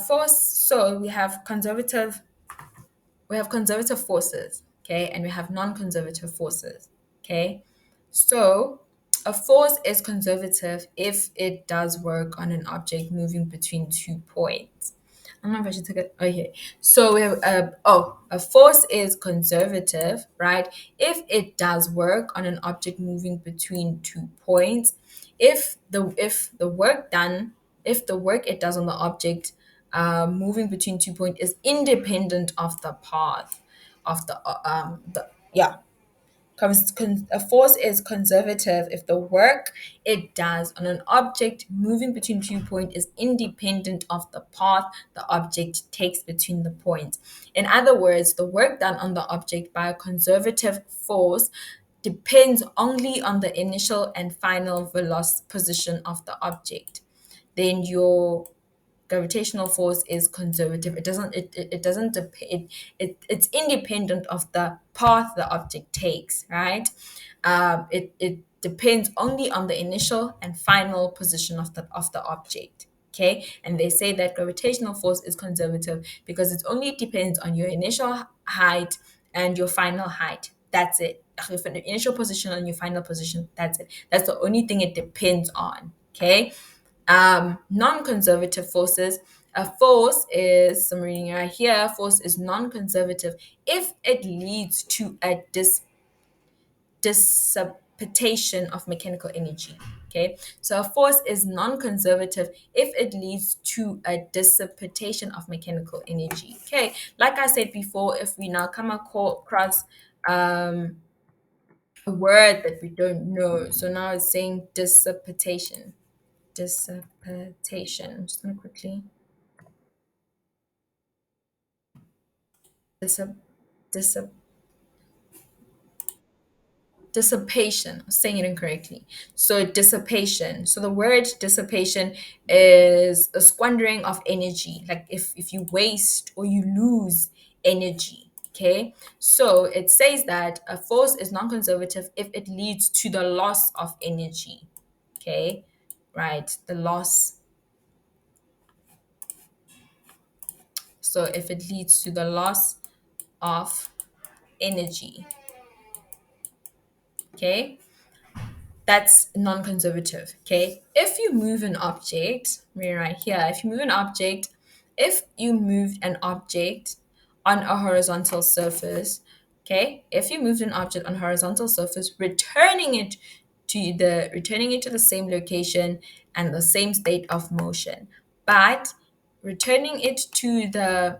force. So we have conservative forces, okay, and we have non-conservative forces, okay. So a force is conservative if it does work on an object moving between 2 points. I don't know if I should take it. Okay, so we have a force is conservative, right? If it does work on an object moving between 2 points, if the work it does on the object moving between 2 points is independent of the path of the yeah. A force is conservative if the work it does on an object moving between 2 points is independent of the path the object takes between the points. In other words, the work done on the object by a conservative force depends only on the initial and final velocity position of the object. Then your gravitational force is conservative. It doesn't depend. It's independent of the path the object takes, right? It depends only on the initial and final position of the object. Okay, and they say that gravitational force is conservative because it only depends on your initial height and your final height. That's it. Your initial position and your final position. That's it. That's the only thing it depends on. Okay. Non-conservative forces. A force is, I'm reading right here, force is non-conservative if it leads to a dissipation of mechanical energy. Okay, so a force is non-conservative if it leads to a dissipation of mechanical energy. Okay, like I said before, if we now come across a word that we don't know, so now it's saying dissipation. Dissipation. I'm just gonna quickly dissip, dissip, dissipation. I'm saying it incorrectly. So dissipation. So the word dissipation is a squandering of energy. Like if you waste or you lose energy. Okay. So it says that a force is non-conservative if it leads to the loss of energy. Okay. Right. The loss. So if it leads to the loss of energy. Okay, that's non-conservative. Okay, if you move an object, right here, if you moved an object on a horizontal surface, okay, if you moved an object on a horizontal surface, returning it to the same location and the same state of motion, but returning it to the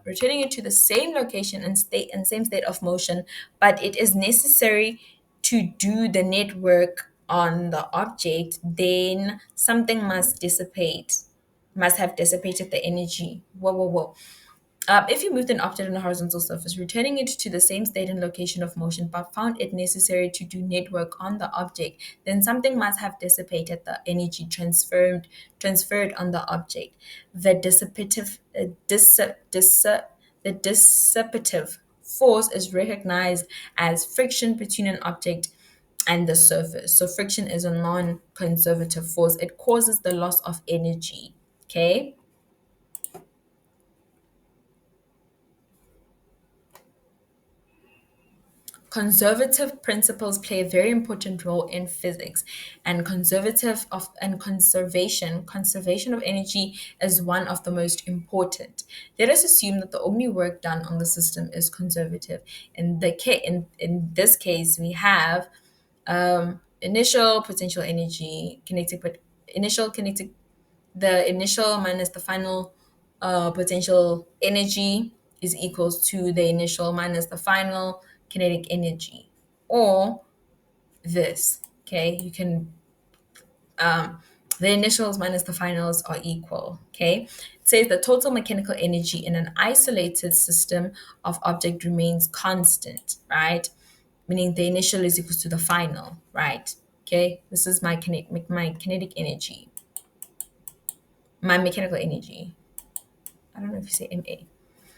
same location and same state of motion, but it is necessary to do the network on the object, then something must have dissipated the energy. Whoa, whoa, whoa. If you moved an object on a horizontal surface, returning it to the same state and location of motion, but found it necessary to do network on the object, then something must have dissipated the energy transferred on the object. The dissipative force is recognized as friction between an object and the surface. So friction is a non-conservative force. It causes the loss of energy. Okay. Conservative principles play a very important role in physics, and conservation of energy is one of the most important. Let us assume that the only work done on the system is conservative. In this case, we have initial potential energy, kinetic, the initial minus the final potential energy is equals to the initial minus the final kinetic energy, or this. Okay, you can the initials minus the finals are equal. Okay, it says the total mechanical energy in an isolated system of object remains constant, right? Meaning the initial is equal to the final, right? Okay, this is my kinetic energy, my mechanical energy. I don't know if you say MA.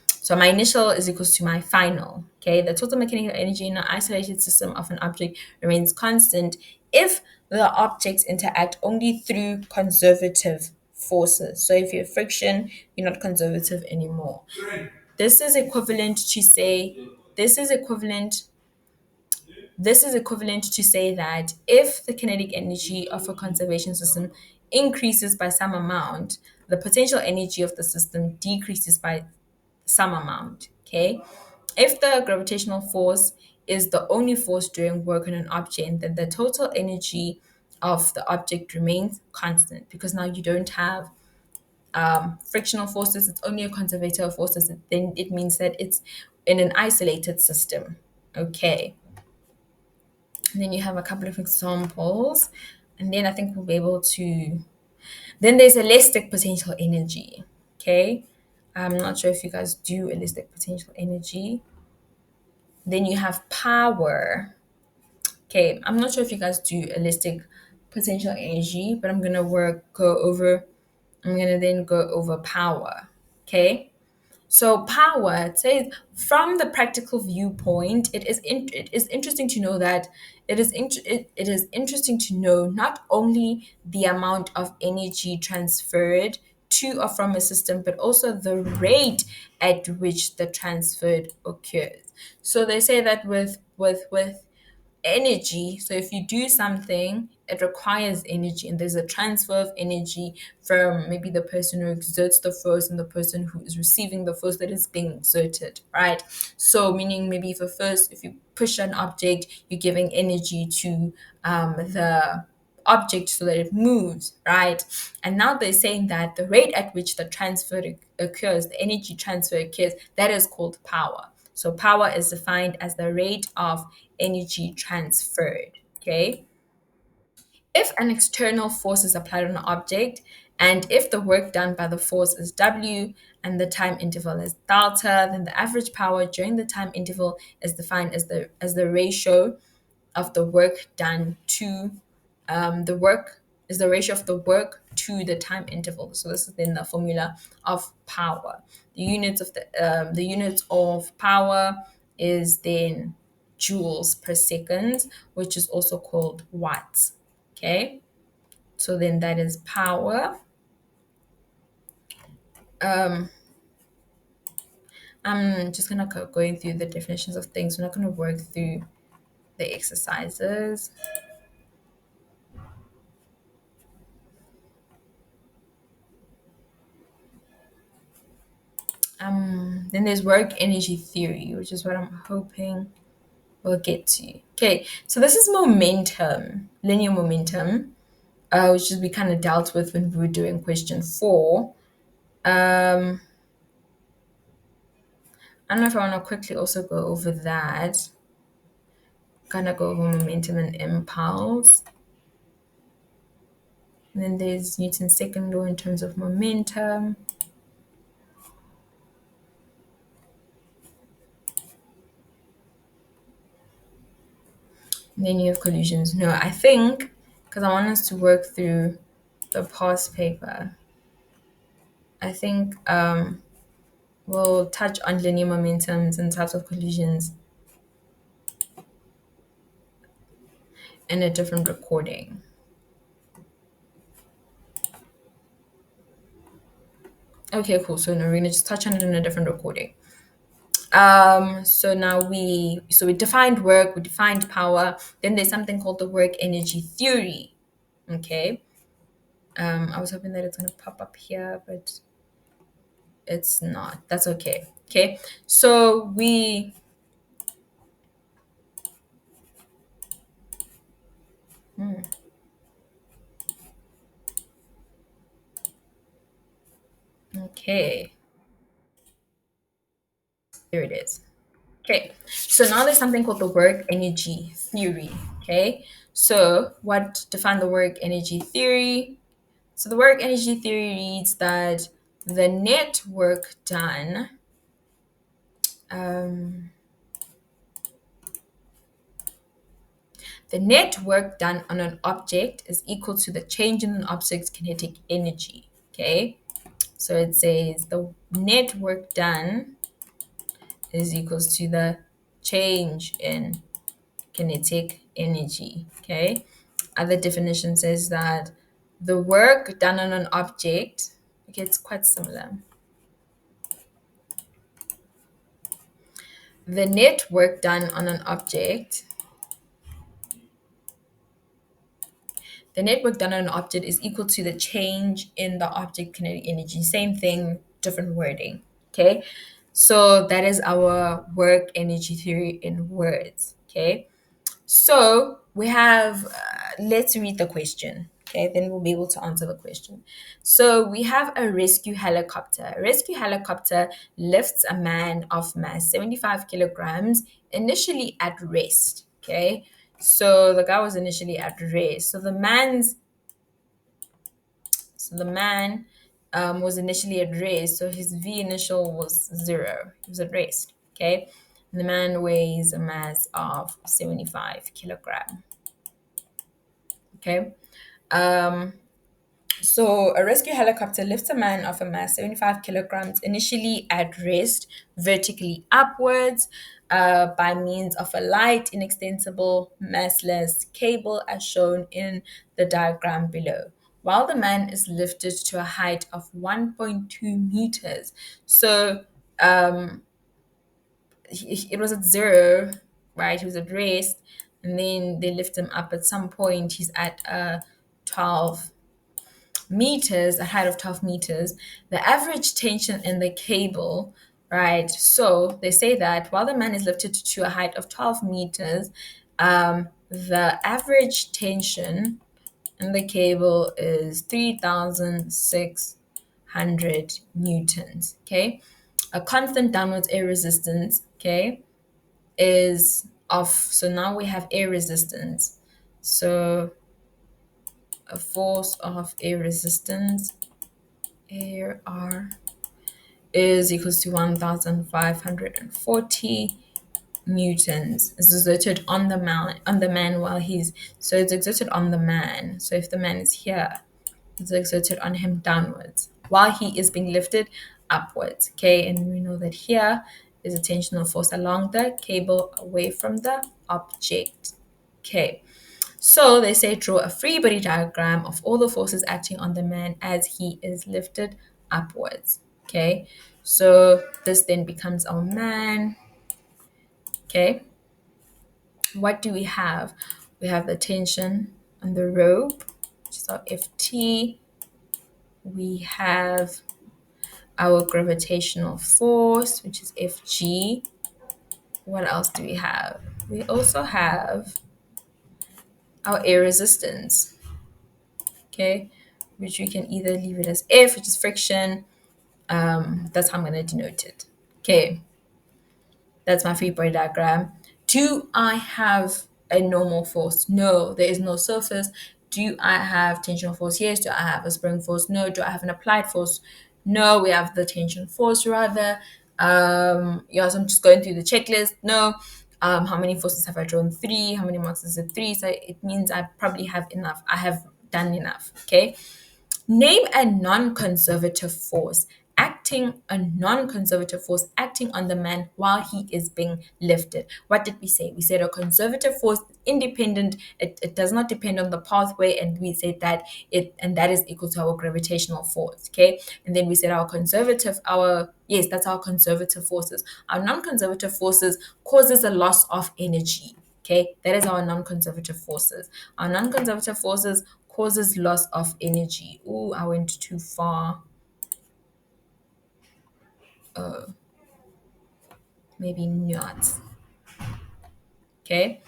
So my initial is equals to my final. Okay, the total mechanical energy in an isolated system of an object remains constant if the objects interact only through conservative forces. So if you have friction, you're not conservative anymore. This is equivalent to say, this is equivalent this is equivalent to say that if the kinetic energy of a conservation system increases by some amount, the potential energy of the system decreases by some amount. Okay. If the gravitational force is the only force doing work on an object, then the total energy of the object remains constant because now you don't have frictional forces, it's only a conservator of forces, then it means that it's in an isolated system. Okay. And then you have a couple of examples, and then I think we'll be able to. Then there's elastic potential energy. Okay. I'm not sure if you guys do elastic potential energy. Then you have power. Okay, I'm not sure if you guys do elastic potential energy, but I'm gonna then go over power. Okay. So power, it says from the practical viewpoint, it is interesting to know that it is interesting to know not only the amount of energy transferred to or from a system, but also the rate at which the transfer occurs. So they say that with energy. So if you do something, it requires energy, and there's a transfer of energy from maybe the person who exerts the force and the person who is receiving the force that is being exerted, right? So meaning maybe if you push an object, you're giving energy to the object so that it moves, right? And now they're saying that the rate at which the occurs, the energy transfer occurs, that is called power. So power is defined as the rate of energy transferred. Okay. If an external force is applied on an object, and if the work done by the force is W and the time interval is delta, then the average power during the time interval is defined as the ratio of the work done to the work is the ratio of the work to the time interval. So this is then the formula of power. The units of power is then joules per second, which is also called watts. Okay, so then that is power. Um, I'm just gonna go going through the definitions of things. We're not gonna work through the exercises. Then there's work energy theory, which is what I'm hoping we'll get to. Okay, so this is momentum, linear momentum, which is we kind of dealt with when we were doing question 4. Um, I don't know if I want to quickly also go over that. Kind of go over momentum and impulse. And then there's Newton's second law in terms of momentum. And then you have collisions. No, I think because I want us to work through the past paper, I think we'll touch on linear momentums and types of collisions in a different recording. Okay, cool. So now we're gonna just touch on it in a different recording. So now we defined work, we defined power. Then there's something called the work energy theory. Okay. I was hoping that it's gonna pop up here, but it's not. That's okay. Okay. So we okay. Here it is. Okay, so now there's something called the work energy theory. Okay, so what define the work energy theory? So the work energy theory reads that the net work done, um, the net work done on an object is equal to the change in an object's kinetic energy. Okay, so it says the net work done is equals to the change in kinetic energy. Okay. Other definition says that the work done on an object, okay, it's quite similar. The net work done on an object, the net work done on an object is equal to the change in the object kinetic energy. Same thing, different wording. Okay. So that is our work energy theory in words. Okay. So we have, let's read the question. Okay, then we'll be able to answer the question. So we have a rescue helicopter. A rescue helicopter lifts a man of mass 75 kilograms initially at rest. Okay, so the guy was initially at rest. So the man was initially at rest. So his V initial was 0. He was at rest. Okay, and the man weighs a mass of 75 kilogram. Okay. Um, so a rescue helicopter lifts a man of a mass 75 kilograms initially at rest vertically upwards by means of a light, inextensible, massless cable as shown in the diagram below. While the man is lifted to a height of 1.2 meters. So it was at 0, right? He was at rest, and then they lift him up. At some point, he's at 12 meters, a height of 12 meters. The average tension in the cable, right? So they say that while the man is lifted to a height of 12 meters, the average tension in the cable is 3,600 newtons. Okay, a constant downwards air resistance, okay, is of, so now we have air resistance. So a force of air resistance, air R, is equals to 1,540 newtons. It's exerted on the man while he's, so it's exerted on the man. So if the man is here, it's exerted on him downwards while he is being lifted upwards. Okay, and we know that here is a tensional force along the cable away from the object. Okay, so they say draw a free body diagram of all the forces acting on the man as he is lifted upwards. Okay, so this then becomes our man. Okay, what do we have? We have the tension on the rope, which is our Ft. We have our gravitational force, which is Fg. What else do we have? We also have our air resistance, okay, which we can either leave it as F, which is friction. That's how I'm going to denote it. Okay, that's my free body diagram. Do I have a normal force? No, there is no surface. Do I have tensional force? Yes. Do I have a spring force? No. Do I have an applied force? No. We have the tension force rather. Yeah, so I'm just going through the checklist. No. How many forces have I drawn? 3. How many marks is it? 3. So it means I probably have enough. I have done enough. Okay. Name a non-conservative force acting a non-conservative force acting on the man while he is being lifted. What did we say? We said a conservative force independent, it does not depend on the pathway, and we said that that is equal to our gravitational force. Okay. And then we said that's our conservative forces. Our non-conservative forces causes a loss of energy. Okay, that is our non-conservative forces. Our non-conservative forces causes loss of energy. Oh, I went too far. Maybe not. Okay.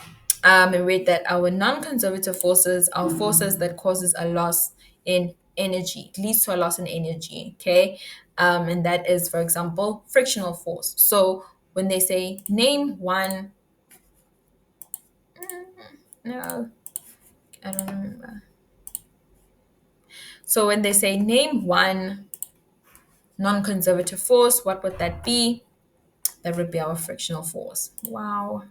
And read that our non-conservative forces are forces that causes a loss in energy, leads to a loss in energy. Okay. And that is, for example, frictional force. So when they say name one, no, I don't remember. So when they say name one non-conservative force, what would that be? That would be our frictional force. Wow.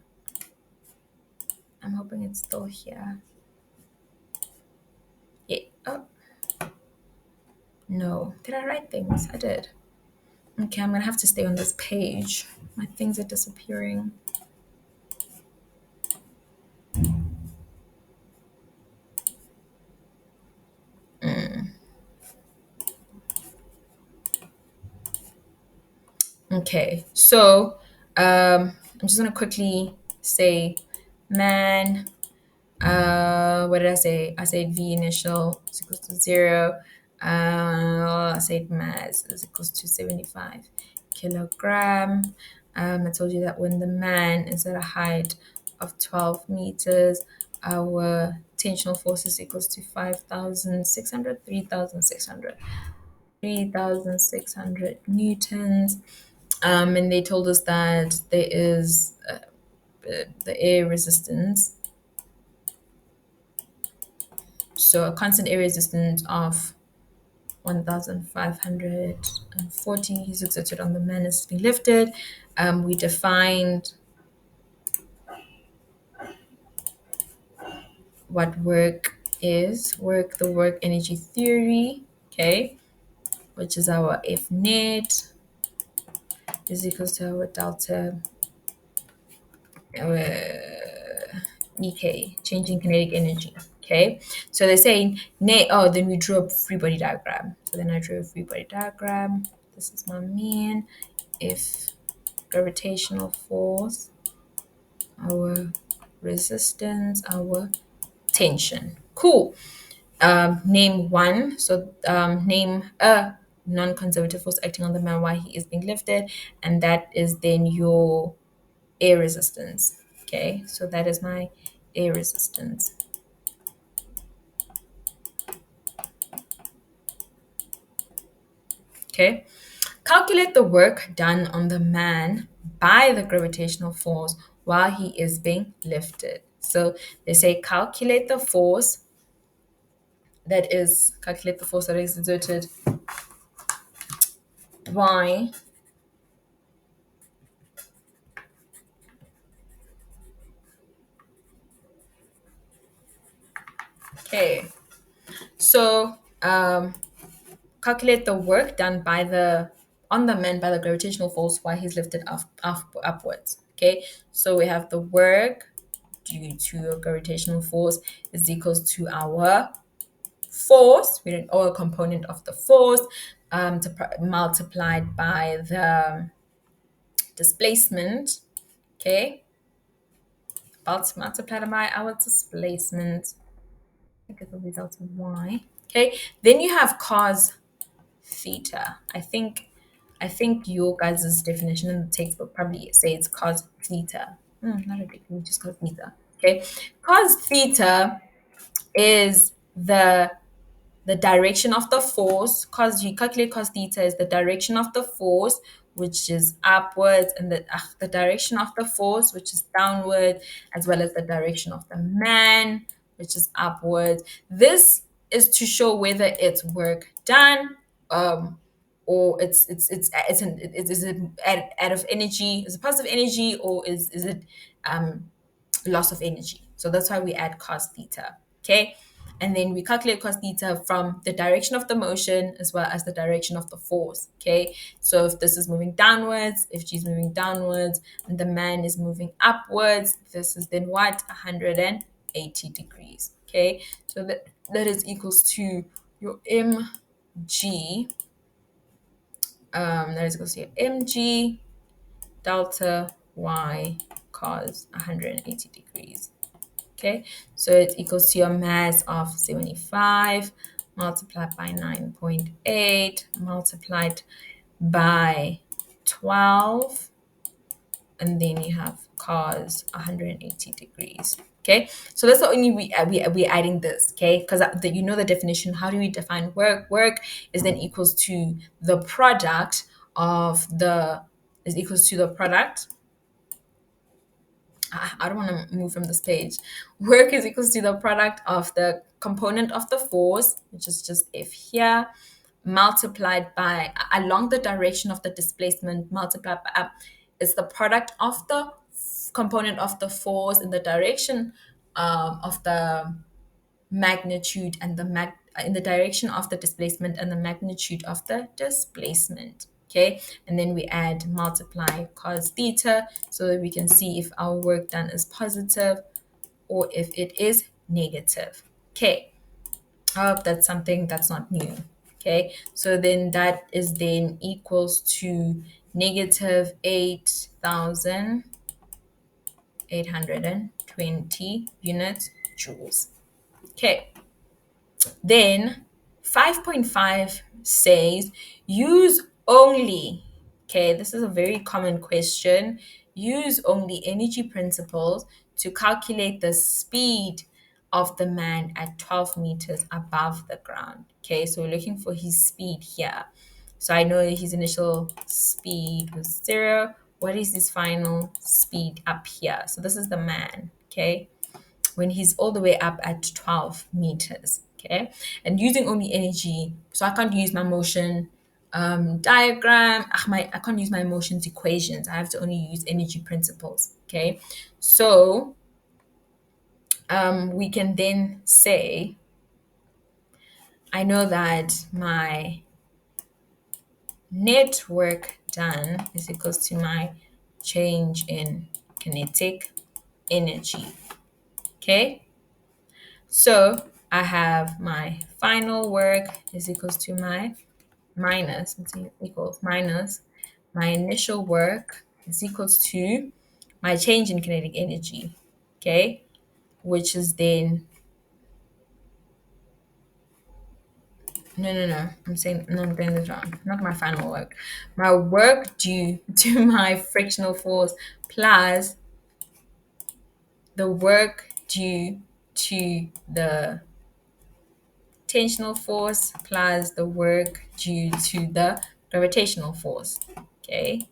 I'm hoping it's still here. Yeah. Oh, no. Did I write things? I did. Okay, I'm gonna have to stay on this page. My things are disappearing. Okay, so I'm just gonna quickly say man. What did I say? I said V initial is equals to 0. I said mass is equals to 75 kilogram. I told you that when the man is at a height of 12 meters, our tensional force is equals to 5,600, 3,600, 3,600 newtons. And they told us that there is the air resistance. So a constant air resistance of 1,540 is exerted on the man is being lifted. We defined what work is, the work energy theory, okay, which is our F net is equals to our delta, our EK, changing kinetic energy. Okay, so they're saying, then we drew a free body diagram. So then I drew a free body diagram. This is my man. If gravitational force, our resistance, our tension. Cool. Name one. So name a non-conservative force acting on the man while he is being lifted, and that is then your air resistance. Okay, so that is my air resistance. Okay, calculate the work done on the man by the gravitational force while he is being lifted. So they say calculate the force that is exerted by okay. So calculate the work done on the man by the gravitational force while he's lifted upwards. Okay, so we have the work due to a gravitational force is equals to our force, or a component of the force, multiplied by the displacement. Okay, multiplied by our displacement. I get the result of y. Okay, then you have cos theta. I think your guys' definition in the textbook probably say it's cos theta. Not a big deal, just cos theta. Okay, cos theta is the direction of the force. Cos you calculate cos theta is the direction of the force, which is upwards, and the direction of the force, which is downward, as well as the direction of the man, which is upwards. This is to show whether it's work done, or is it out of energy, is it positive energy, or is it loss of energy. So that's why we add cos theta. Okay. And then we calculate cos theta from the direction of the motion as well as the direction of the force. Okay, so if this is moving downwards, if she's moving downwards, and the man is moving upwards, this is then what? 180 degrees. Okay, so that is equals to your mg. That is equals to your mg delta y cos 180 degrees. Okay, so it equals to your mass of 75 multiplied by 9.8 multiplied by 12, and then you have cos 180 degrees. Okay, so that's the only we're adding this. Okay, because you know the definition. How do we define work? Work is then equals to the product of the is equals to the product. I don't want to move from this page. Work is equals to the product of the component of the force, which is just F here, multiplied by along the direction of the displacement, multiplied by is the product of the component of the force in the direction of the magnitude and in the direction of the displacement and the magnitude of the displacement. Okay, and then we add multiply cos theta so that we can see if our work done is positive or if it is negative. Okay, I hope that's something that's not new. Okay, so then that is then equals to negative 8,820 unit joules. Okay, then 5.5 says use only, okay, this is a very common question. Use only energy principles to calculate the speed of the man at 12 meters above the ground. Okay, so we're looking for his speed here. So I know his initial speed was 0. What is his final speed up here? So this is the man, okay? When he's all the way up at 12 meters. Okay. And using only energy, so I can't use my motion diagram. I can't use my motions equations. I have to only use energy principles. Okay. So we can then say, I know that my net work done is equals to my change in kinetic energy. Okay. So I have my final work is equals to my minus, let's see, equals minus my initial work is equals to my change in kinetic energy, okay? Which is then, no, I'm saying, no, I'm getting this wrong. Not my final work. My work due to my frictional force plus the work due to the tensional force plus the work due to the gravitational force, okay,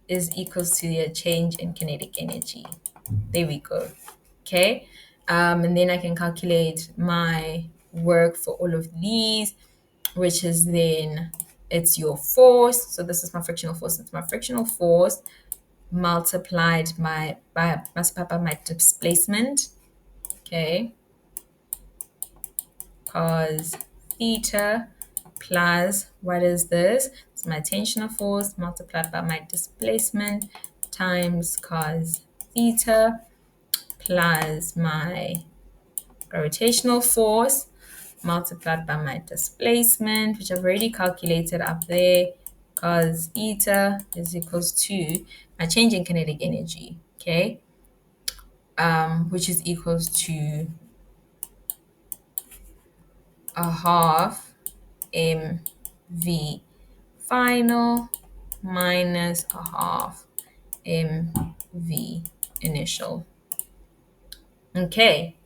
is equals to the change in kinetic energy. There we go. Okay. And then I can calculate my work for all of these, which is then it's your force. So this is my frictional force. It's my frictional force multiplied by my displacement. Okay. Cos theta plus what is this? It's my tensional force multiplied by my displacement times cos theta plus my gravitational force multiplied by my displacement, which I've already calculated up there. Cos theta is equals to my change in kinetic energy, okay? Which is equals to a half mv final minus a half mv initial. Okay.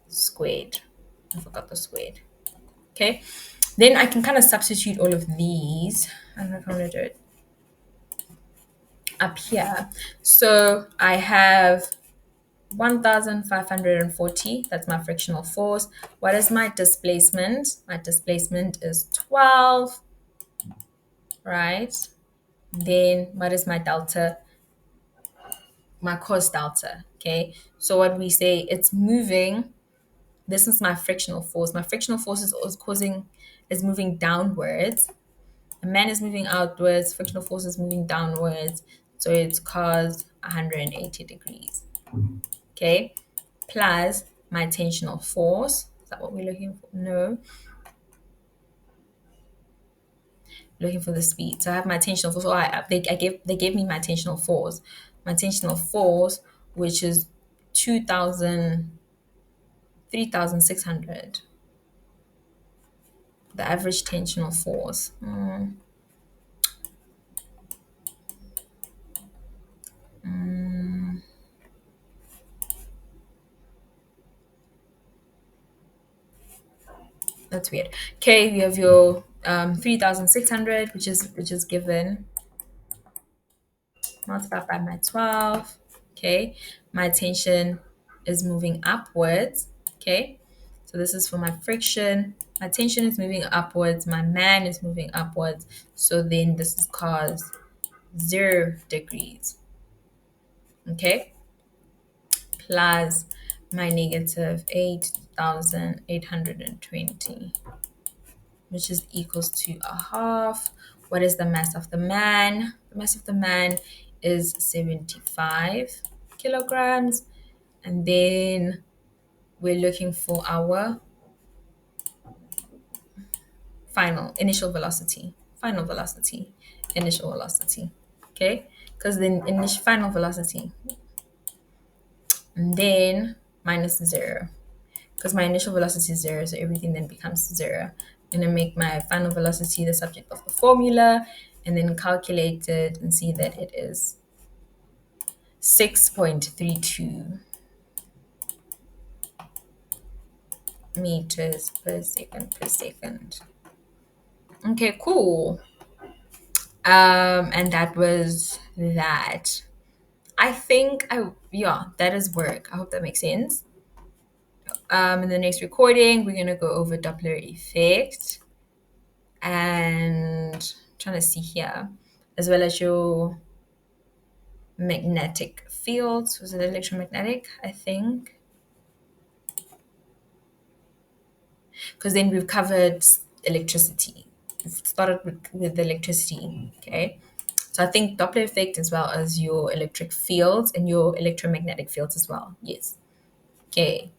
Squared. I forgot the squared. Okay. Then I can kind of substitute all of these. I don't know if I want to do it up here. So I have 1,540. That's my frictional force. What is my displacement? My displacement is 12, right? Then what is my delta? my cos delta. Okay, so what we say, it's moving. This is my frictional force. My frictional force is moving downwards. A man is moving outwards. Frictional force is moving downwards. So it's cos 180 degrees. Okay, plus my tensional force. Is that what we're looking for? No, looking for the speed. So I have my tensional force. They gave me my tensional force. My tensional force, which is 2,000, 3,600. The average tensional force. That's weird. Okay, you have your 3,600, which is given, multiplied by my 12. Okay, my tension is moving upwards. Okay, so this is for my friction. My tension is moving upwards. My man is moving upwards. So then this is cos 0 degrees. Okay, plus my negative 8,820, which is equals to a half. What is the mass of the man? The mass of the man is 75 kilograms. And then we're looking for our final initial velocity. Final velocity. Initial velocity. Okay? Because then initial final velocity. And then minus 0. Because my initial velocity is 0, so everything then becomes 0. I'm going to make my final velocity the subject of the formula and then calculate it and see that it is 6.32 meters per second per second. Okay, cool. And that was that. I think that is work. I hope that makes sense. In the next recording, we're gonna go over Doppler effect and I'm trying to see here, as well as your magnetic fields. Was it electromagnetic? I think. Because then we've covered electricity. We've started with electricity. Okay. So I think Doppler effect as well as your electric fields and your electromagnetic fields as well. Yes. Okay.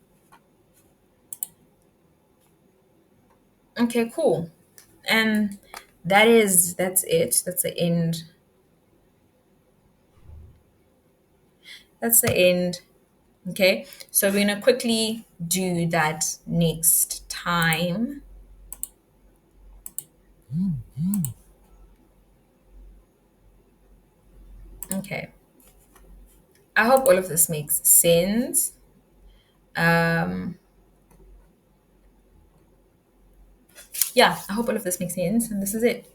Okay, cool. And that's it. That's the end. That's the end. Okay. So we're gonna quickly do that next time. Okay. I hope all of this makes sense. Um, yeah, I hope all of this makes sense. And this is it.